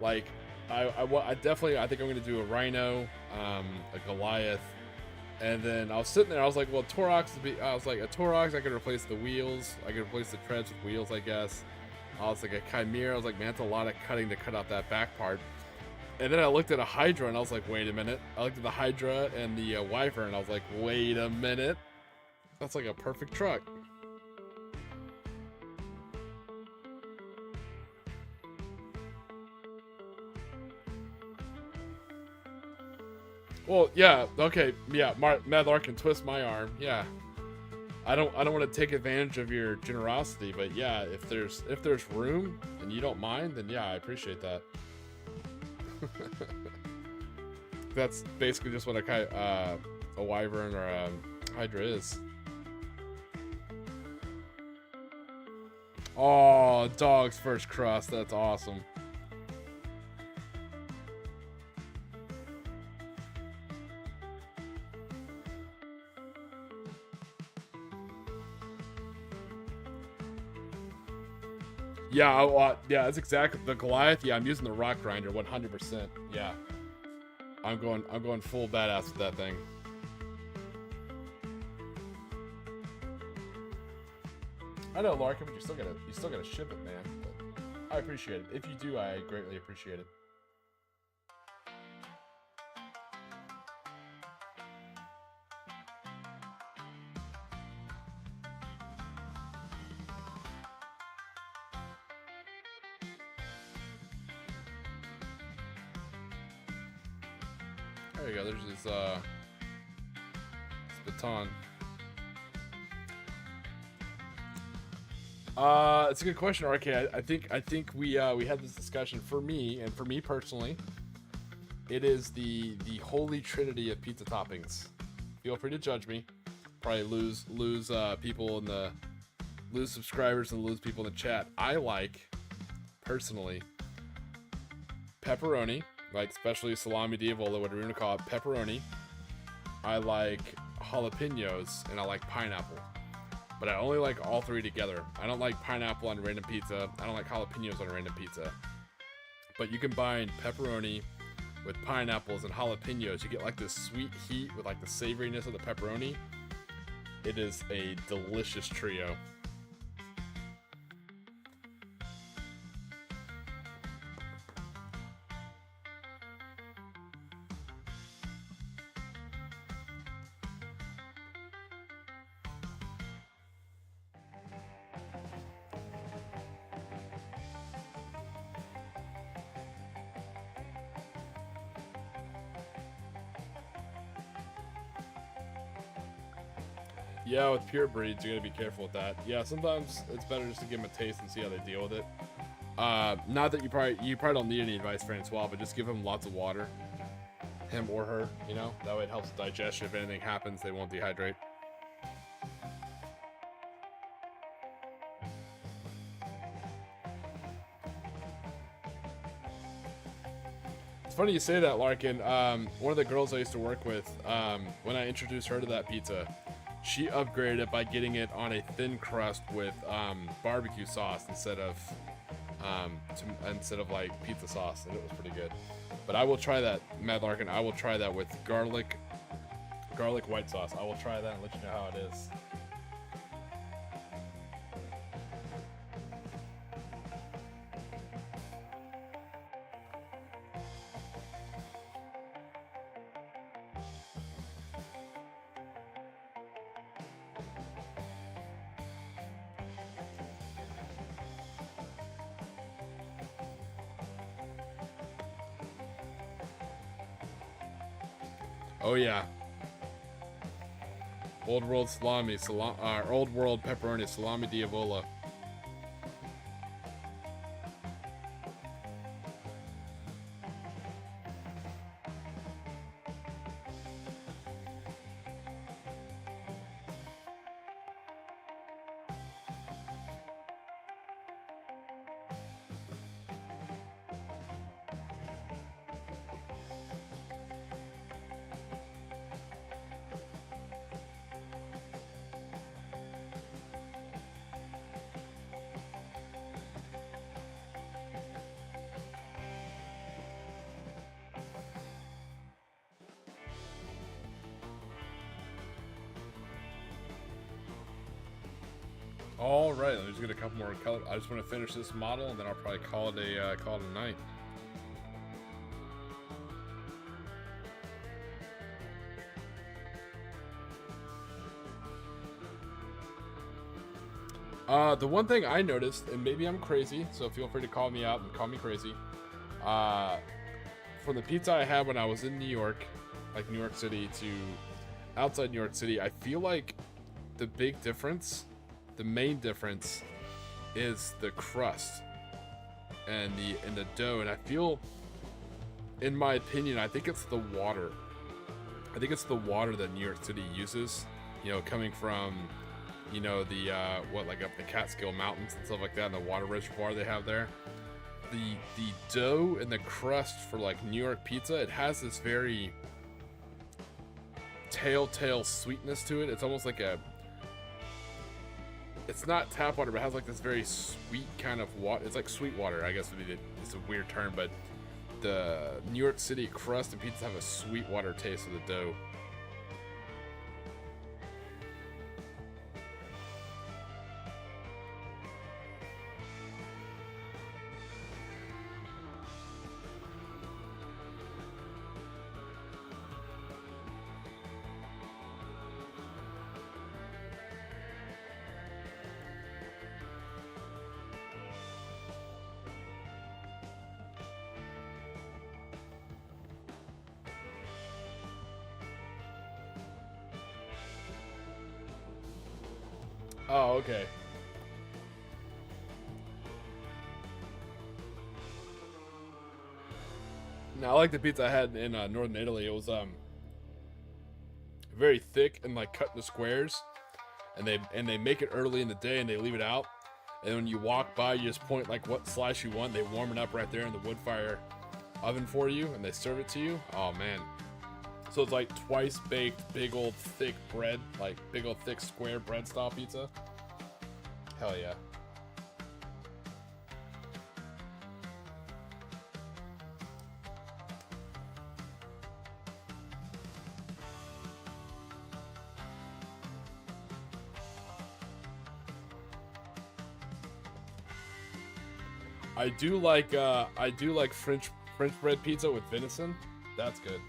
Like, I definitely I think I'm gonna do a Rhino, a Goliath, and then I was sitting there. I was like, well, Torox would be. I was like, a Torox. I could replace the wheels. I could replace the treads with wheels, I guess. I was like a Chimera. I was like, man, that's a lot of cutting to cut out that back part. And then I looked at a Hydra and I was like, wait a minute. I looked at the Hydra and the Wyvern and I was like, wait a minute. That's like a perfect truck. Well, yeah, okay, yeah, Mad Larkin, twist my arm, yeah. I don't want to take advantage of your generosity, but yeah, if there's room and you don't mind, then yeah, I appreciate that. That's basically just what a Wyvern or a Hydra is. Oh, dog's first cross, that's awesome. Yeah, yeah, that's exactly the Goliath. Yeah, I'm using the rock grinder 100%. Yeah, I'm going full badass with that thing. I know, Larkin, but you still gotta ship it, man. But I appreciate it. If you do, I greatly appreciate it. There you go. There's this baton. It's a good question, RK. I think we had this discussion. For me personally, it is the holy trinity of pizza toppings. Feel free to judge me. Probably lose people in the lose subscribers and lose people in the chat. I like personally pepperoni, like especially salami diavola, whatever you want to call it, pepperoni. I like jalapenos and I like pineapple. But I only like all three together. I don't like pineapple on random pizza. I don't like jalapenos on a random pizza. But you combine pepperoni with pineapples and jalapenos, you get like this sweet heat with like the savoriness of the pepperoni. It is a delicious trio. Yeah, with pure breeds, you gotta be careful with that. Yeah, sometimes it's better just to give them a taste and see how they deal with it. Not that you probably don't need any advice, Francois, but just give them lots of water. Him or her, you know? That way it helps digestion. If anything happens, they won't dehydrate. It's funny you say that, Larkin. One of the girls I used to work with, when I introduced her to that pizza, she upgraded it by getting it on a thin crust with barbecue sauce instead of like pizza sauce, and it was pretty good. But I will try that, Mad Larkin. I will try that with garlic white sauce. I will try that and let you know how it is. Oh yeah. Old world salami, old world pepperoni, salami diavola. All right, let me just get a couple more color. I just want to finish this model, and then I'll probably call it a night. The one thing I noticed, and maybe I'm crazy, so feel free to call me out and call me crazy. From the pizza I had when I was in New York, like New York City to outside New York City, I feel like the big difference, the main difference, is the crust and the dough. And I feel, in my opinion, I think it's the water. I think it's the water that New York City uses. You know, coming from, you know, the like up the Catskill Mountains and stuff like that, and the water reservoir they have there. The dough and the crust for like New York pizza, it has this very telltale sweetness to it. It's almost like it's not tap water, but it has like this very sweet kind of water. It's like sweet water, I guess would be it's a weird term, but the New York City crust and pizza have a sweet water taste of the dough. Oh, okay. Now, I like the pizza I had in northern Italy. It was very thick and like cut into squares, and they make it early in the day and they leave it out. And when you walk by, you just point like what slice you want. They warm it up right there in the wood fire oven for you, and they serve it to you. Oh man! So it's like twice baked, big old thick bread, like big old thick square bread style pizza. Hell yeah. I do like French bread pizza with venison. That's good.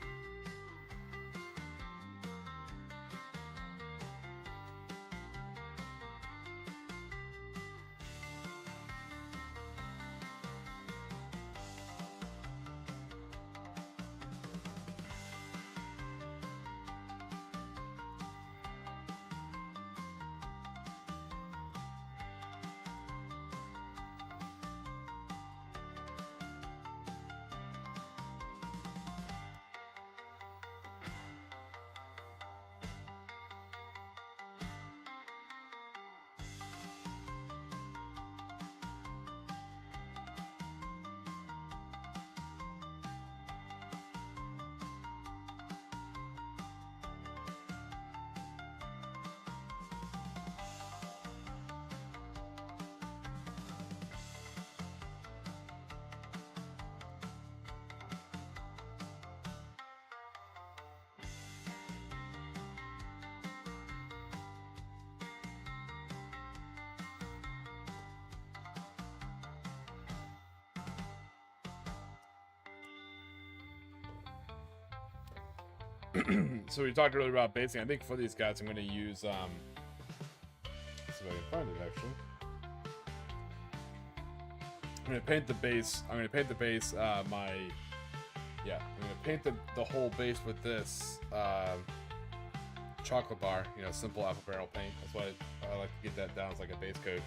So we talked earlier about basing. I think for these guys, I'm going to use. Let's see if I can find it actually. I'm going to paint the base. I'm going to paint the base. I'm going to paint the whole base with this chocolate bar. You know, simple apple barrel paint. That's why I like to get that down as like a base coat.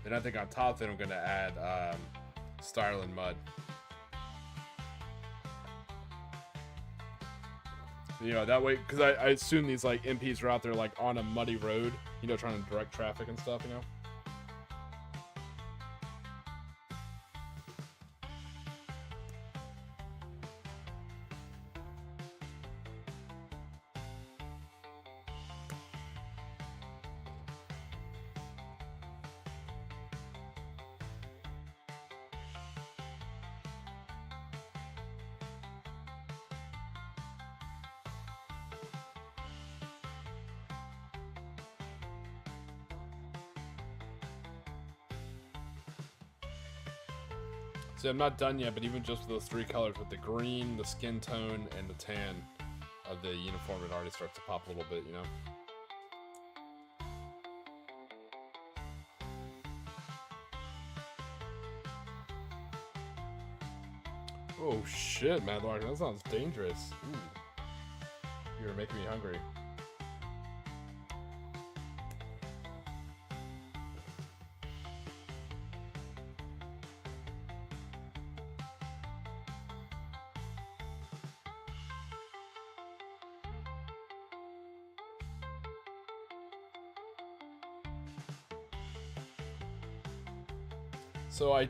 Then I think on top of it, I'm going to add styrofoam mud. You know, that way, because I assume these like MPs are out there like on a muddy road, you know, trying to direct traffic and stuff, you know. See, I'm not done yet, but even just with those 3 colors, with the green, the skin tone, and the tan of the uniform, it already starts to pop a little bit, you know? Oh shit, Mad Lark, that sounds dangerous. Ooh. You're making me hungry. So I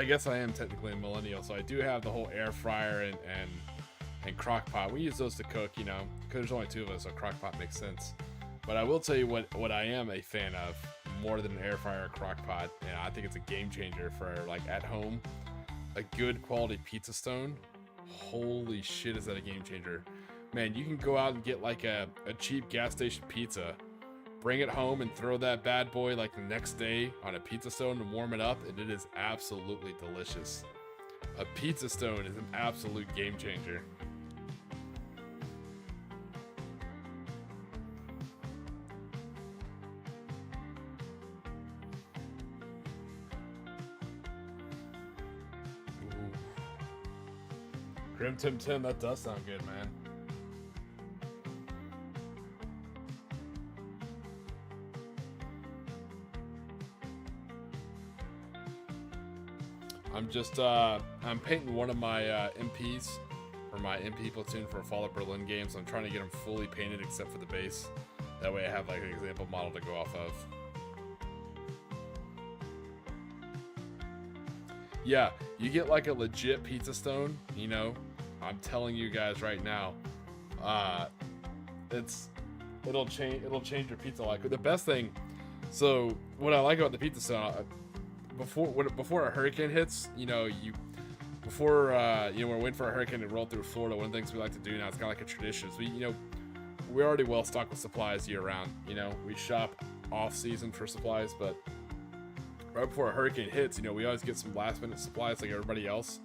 guess I am technically a millennial, so I do have the whole air fryer and crock pot. We use those to cook, you know, because there's only 2 of us, so crock pot makes sense. But I will tell you what I am a fan of more than an air fryer or crock pot, and I think it's a game changer for like at home, a good quality pizza stone. Holy shit, is that a game changer. Man, you can go out and get like a cheap gas station pizza, bring it home and throw that bad boy like the next day on a pizza stone and warm it up, and it is absolutely delicious. A pizza stone is an absolute game changer. Ooh. Grim Tim Tim, that does sound good, man. I'm painting one of my MPs for my MP platoon for a Fall of Berlin game, so I'm trying to get them fully painted except for the base. That way I have like an example model to go off of. Yeah, you get like a legit pizza stone, you know, I'm telling you guys right now, it'll change your pizza life. The best thing, so what I like about the pizza stone, before a hurricane hits, you know, we're waiting for a hurricane to roll through Florida. One of the things we like to do now, it's kind of like a tradition. So we're already well stocked with supplies year round. You know, we shop off season for supplies, but right before a hurricane hits, you know, we always get some last minute supplies like everybody else.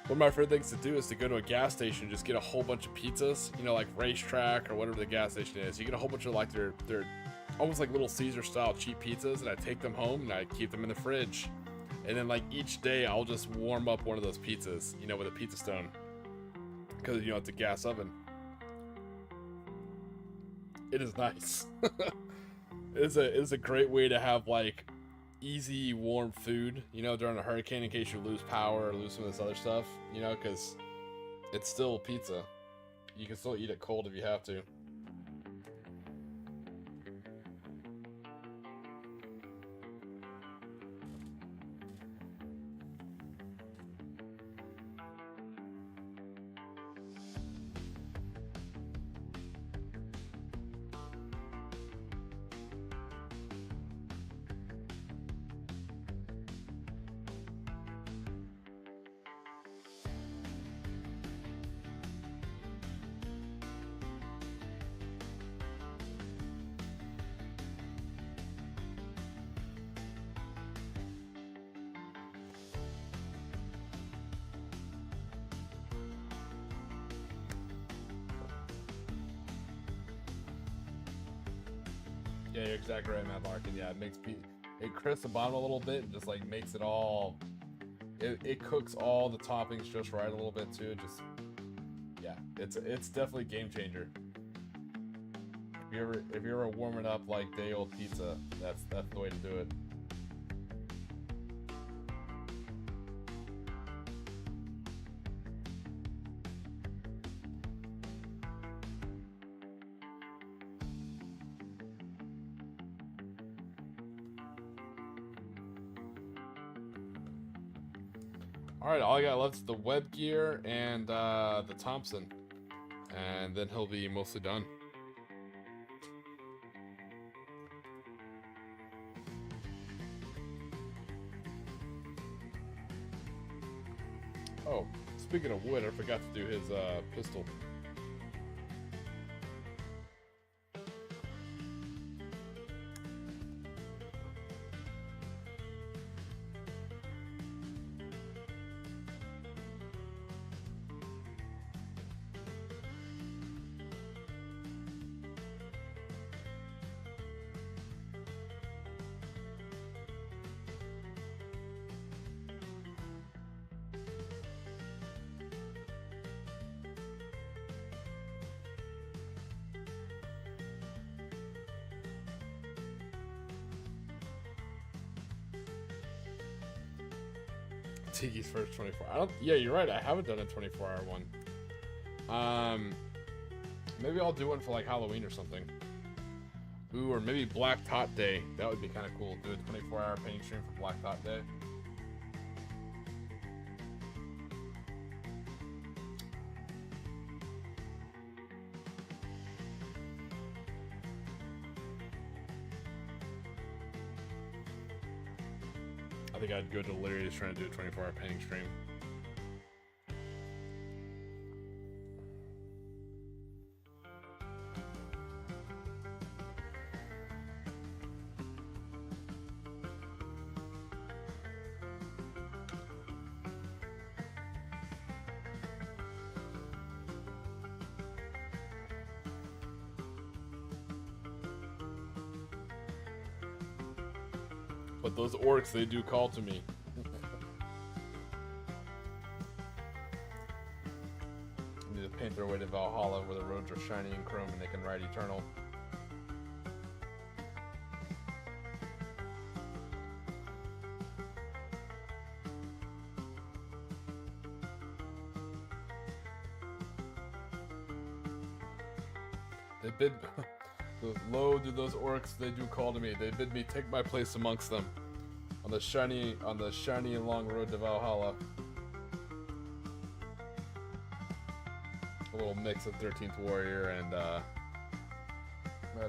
One of my favorite things to do is to go to a gas station and just get a whole bunch of pizzas, you know, like Racetrack or whatever the gas station is. You get a whole bunch of like their almost like little Caesar style cheap pizzas, and I take them home and I keep them in the fridge. And then like each day I'll just warm up one of those pizzas, you know, with a pizza stone, because you know it's a gas oven. It is nice. It is a great way to have like easy warm food, you know, during a hurricane, in case you lose power or lose some of this other stuff, you know, because it's still pizza. You can still eat it cold if you have to. Yeah, you're exactly right, Matt Larkin. Yeah, it crisps the bottom a little bit and just like makes it all. It cooks all the toppings just right a little bit too. Just yeah, it's definitely a game changer. If you're ever warming up like day old pizza, that's the way to do it. Alright, all I got left is the web gear and the Thompson. And then he'll be mostly done. Oh, speaking of wood, I forgot to do his pistol. Tiki's first 24. I don't. Yeah, you're right. I haven't done a 24-hour one. Maybe I'll do one for like Halloween or something. Ooh, or maybe Black Tot Day. That would be kind of cool. Do a 24-hour painting stream for Black Tot Day. I think I'd go delirious trying to do a 24-hour painting stream. But those orcs, they do call to me. Need to paint their way to Valhalla, where the roads are shiny and chrome and they can ride eternal. They bid... Lo, do those orcs, they do call to me. They bid me take my place amongst them on the shiny and long road to Valhalla. A little mix of 13th Warrior and Mad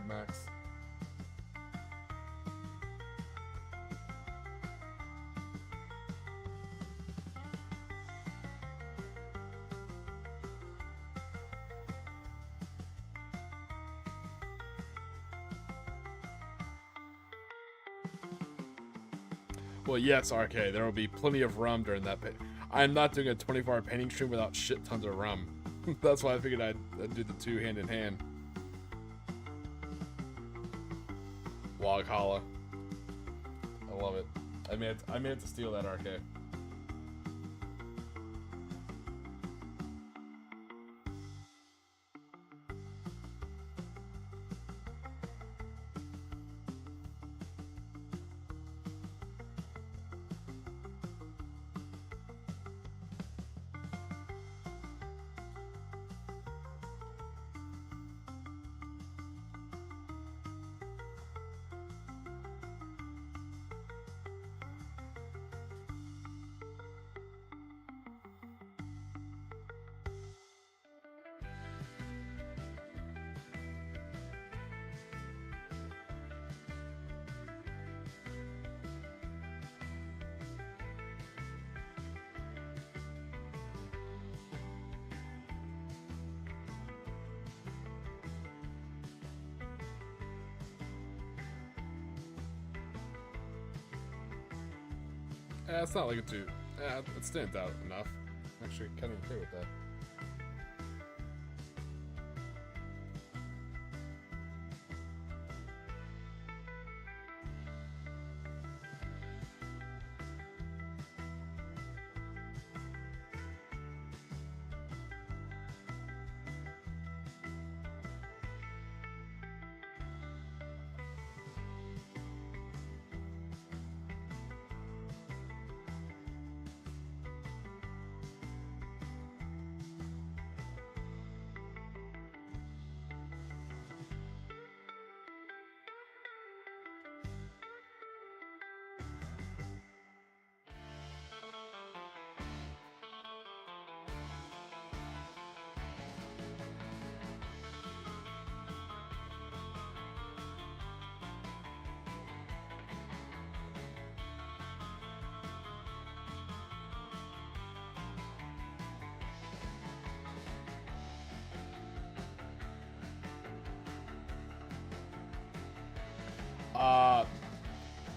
Max. Well, yes, RK, there will be plenty of rum during that. I'm not doing a 24-hour painting stream without shit tons of rum. That's why I figured I'd do the two hand in hand. Walhalla. I love it. I may have to steal that, RK. It's not like it too. It stands out enough. I'm actually kind of okay with that.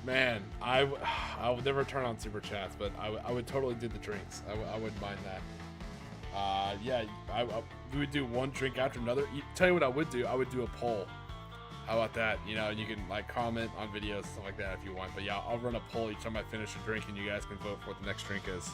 Man, I would never turn on super chats, but I would totally do the drinks. I wouldn't mind that. Yeah, we would do one drink after another. Tell you what I would do a poll. How about that? You know, and you can like comment on videos, stuff like that if you want. But yeah, I'll run a poll each time I finish a drink, and you guys can vote for what the next drink is.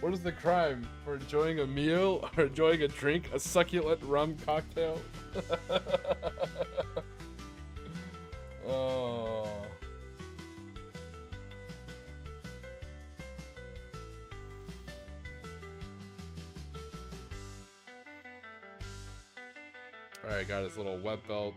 What is the crime? For enjoying a meal or enjoying a drink? A succulent rum cocktail? Oh. Alright, got his little web belt.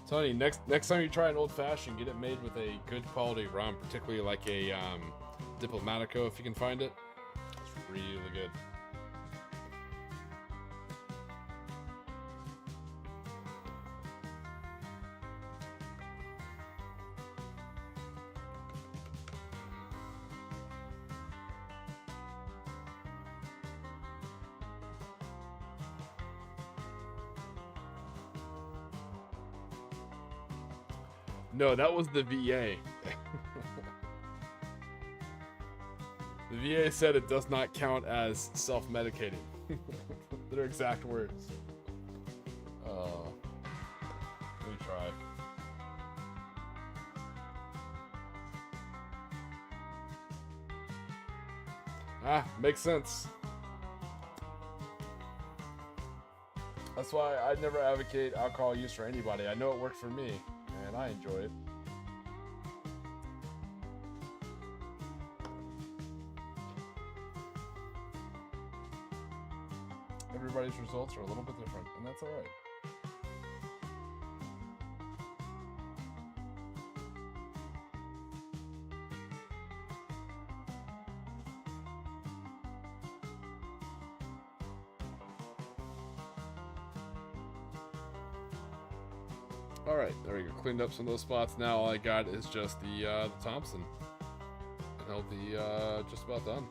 Tony, next time you try an old fashioned, get it made with a good quality rum, particularly like a Diplomatico if you can find it. It's really good. No, that was the VA. The VA said it does not count as self-medicating. Their exact words. Let me try. Makes sense. That's why I never advocate alcohol use for anybody. I know it worked for me, and I enjoy it. Everybody's results are a little bit different, and that's alright. Alright, there we go. Cleaned up some of those spots. Now all I got is just the Thompson. And I'll be just about done.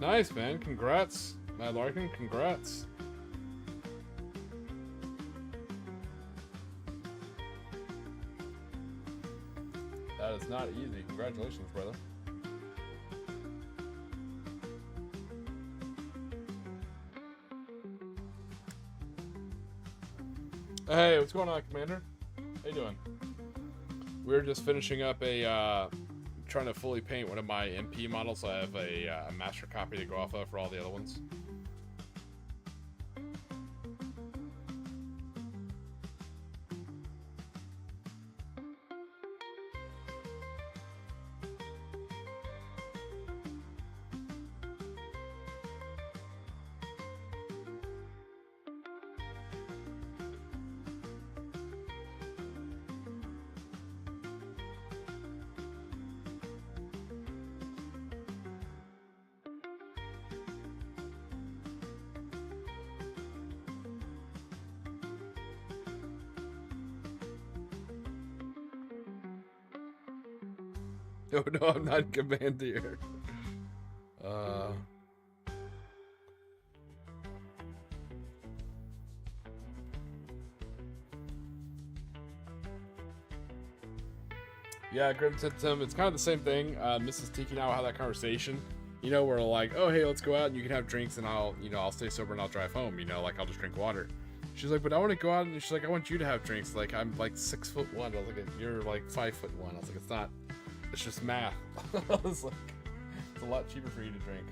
Nice, man. Congrats. Matt Larkin, congrats. That is not easy. Congratulations, brother. Hey, what's going on, Commander? How you doing? We're just finishing up a trying to fully paint one of my MP models, so I have a master copy to go off of for all the other ones. No, I'm not in command here. Yeah, Grim said to him, it's kind of the same thing. Mrs. Tiki and I will have that conversation. You know, we're like, oh, hey, let's go out and you can have drinks and I'll stay sober and I'll drive home. You know, like I'll just drink water. She's like, but I want to go out, and she's like, I want you to have drinks. Like, I'm like 6'1". I was like, you're like 5'1". I was like, it's not. It's just math. I was like, it's a lot cheaper for you to drink.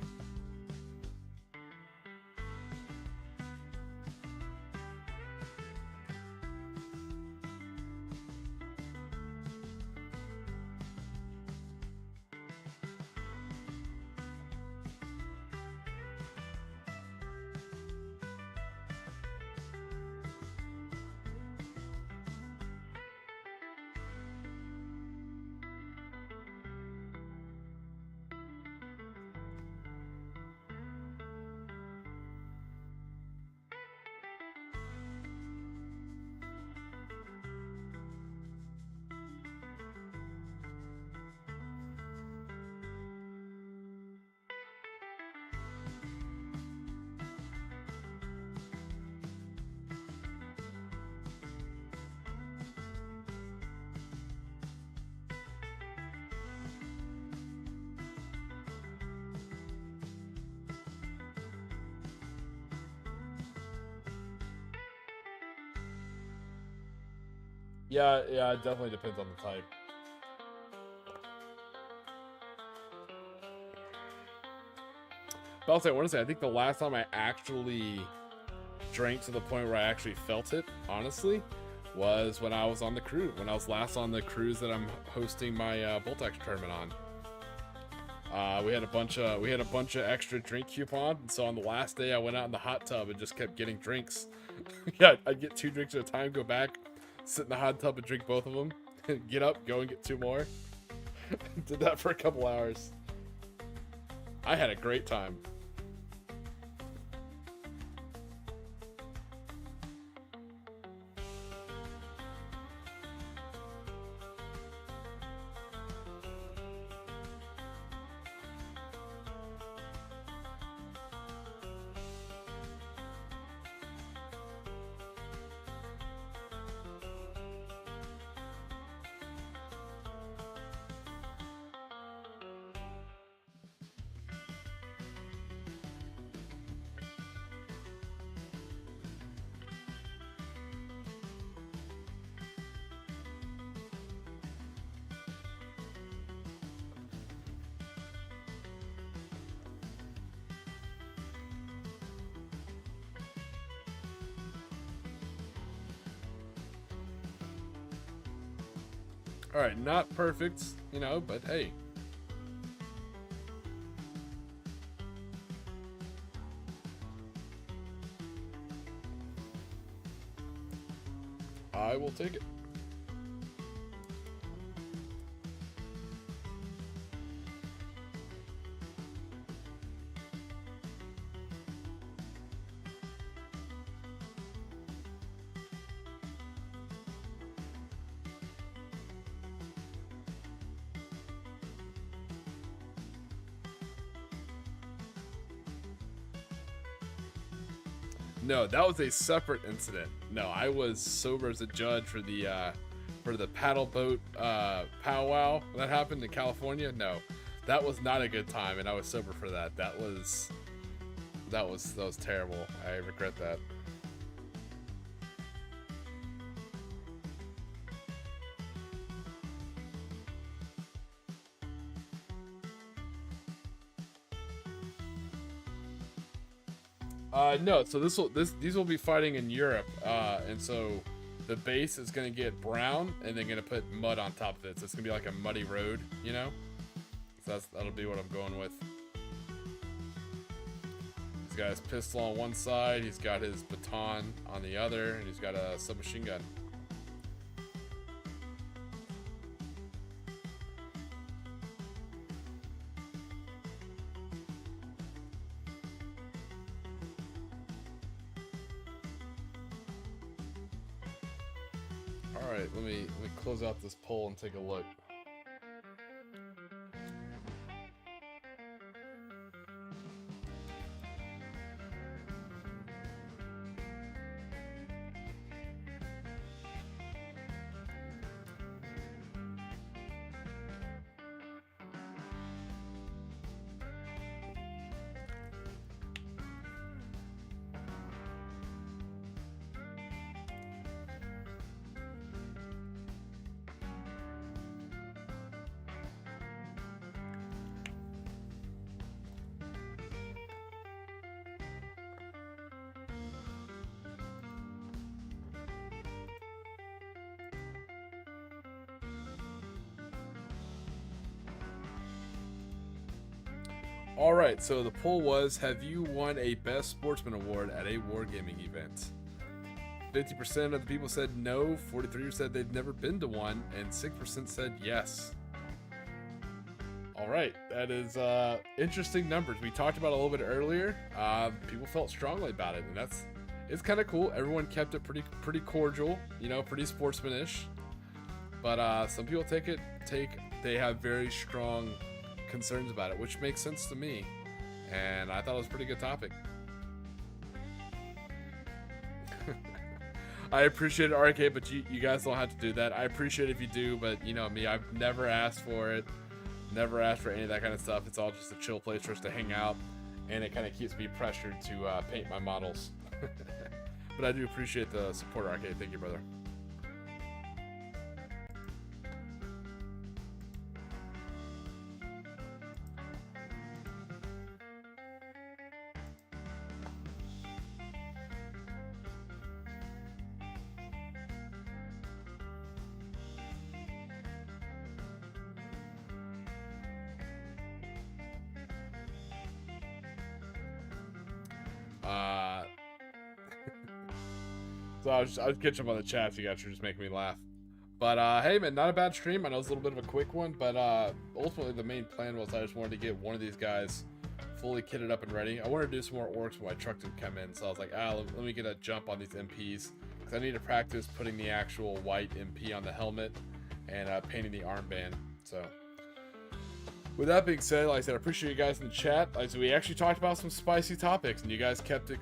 Yeah, yeah, it definitely depends on the type. But I'll say, I want to say, I think the last time I actually drank to the point where I actually felt it, honestly, was when I was on the cruise. When I was last on the cruise that I'm hosting my Bolt Action tournament on. We had a bunch of extra drink coupons, and so on the last day I went out in the hot tub and just kept getting drinks. Yeah, I'd get 2 drinks at a time, go back, sit in the hot tub and drink both of them, get up, go and get 2 more. Did that for a couple hours. I had a great time. All right, not perfect, you know, but hey. I will take it. No, that was a separate incident. No, I was sober as a judge for the paddle boat powwow that happened in California. No, that was not a good time, and I was sober for that. That was terrible. I regret that. No, so these will be fighting in Europe, and so the base is gonna get brown, and they're gonna put mud on top of it. So it's gonna be like a muddy road, you know. So that'll be what I'm going with. He's got his pistol on one side, he's got his baton on the other, and he's got a submachine gun. All right, let me close out this poll and take a look. All right, so the poll was, have you won a Best Sportsman Award at a wargaming event? 50% of the people said no, 43% said they've never been to one, and 6% said yes. All right, that is interesting numbers. We talked about it a little bit earlier. People felt strongly about it, and it's kind of cool. Everyone kept it pretty cordial, you know, pretty sportsmanish. But some people they have very strong concerns about it, which makes sense to me, and I thought it was a pretty good topic. I appreciate it, RK, but you guys don't have to do that. I appreciate it if you do, but you know me, I've never asked for it, never asked for any of that kind of stuff. It's all just a chill place for us to hang out, and it kind of keeps me pressured to paint my models. But I do appreciate the support, RK. Thank you, brother. So I was catching up on the chats. You guys are just making me laugh. But hey, man, not a bad stream. I know it's a little bit of a quick one, but ultimately the main plan was I just wanted to get one of these guys fully kitted up and ready. I wanted to do some more orcs when my truck didn't come in, so I was like, let me get a jump on these MPs, because I need to practice putting the actual white MP on the helmet and painting the armband. So with that being said, like I said, I appreciate you guys in the chat. Like, so we actually talked about some spicy topics, and you guys kept it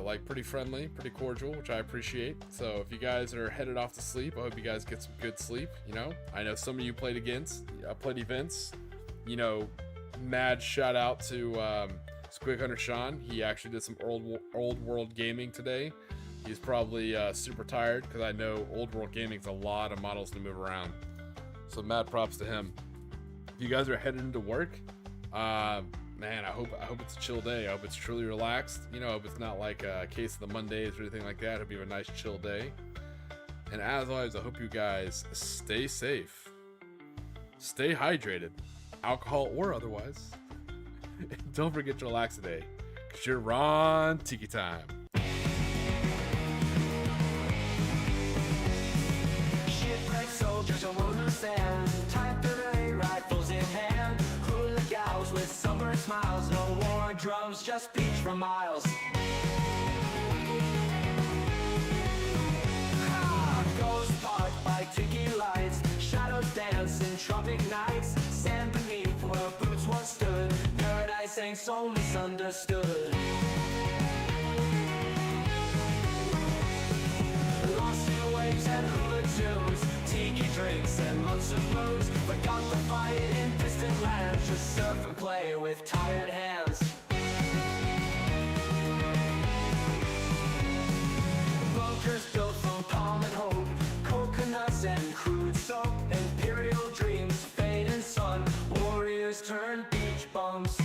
like pretty friendly, pretty cordial, which I appreciate. So if you guys are headed off to sleep, I hope you guys get some good sleep. You know, I know some of you played events. You know, mad shout out to Squig Hunter Sean. He actually did some old world gaming today. He's probably super tired, because I know old world gaming's a lot of models to move around. So mad props to him. If you guys are headed into work, man, I hope it's a chill day. I hope it's truly relaxed. You know, I hope it's not like a case of the Mondays or anything like that. I hope you have a nice chill day. And as always, I hope you guys stay safe, stay hydrated, alcohol or otherwise. And don't forget to relax today, because you're on Tiki time. Shipwreck soldiers on wooden sand, type array rifles in hand, hula gals with summer smiles, no war drums, just beach for miles. Ghost park by Tiki lights, shadows dance in tropic nights, stand beneath where boots once stood, paradise ain't so misunderstood. Lost in waves and hula tunes, tiki drinks and months of moons, forgot the fight in distant lands, just surf and play with tired hands. Bunkers built from palm and hope, coconuts and crude soap, imperial dreams, fade and sun, warriors turn beach bums.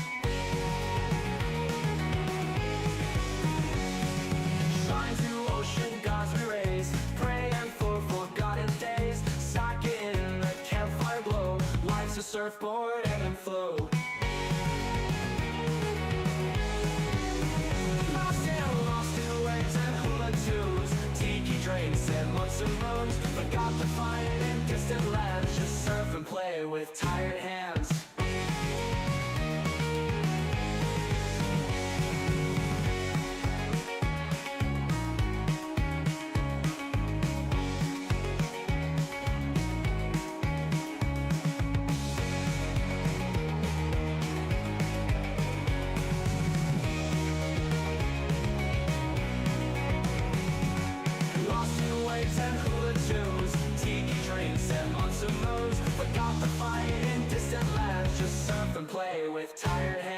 Shine to ocean gods we raise, praying for forgotten days, sake in the campfire glow, life's a surfboard ebb and flow. Lost in waves and hula tunes, tiki drinks and months of moons, forgot the fight in distant lands, just surf and play with tired hands. Lost in waves and hula tunes, tiki drinks and months of moons, forgot the fight in distant lands, just surf and play with tired hands.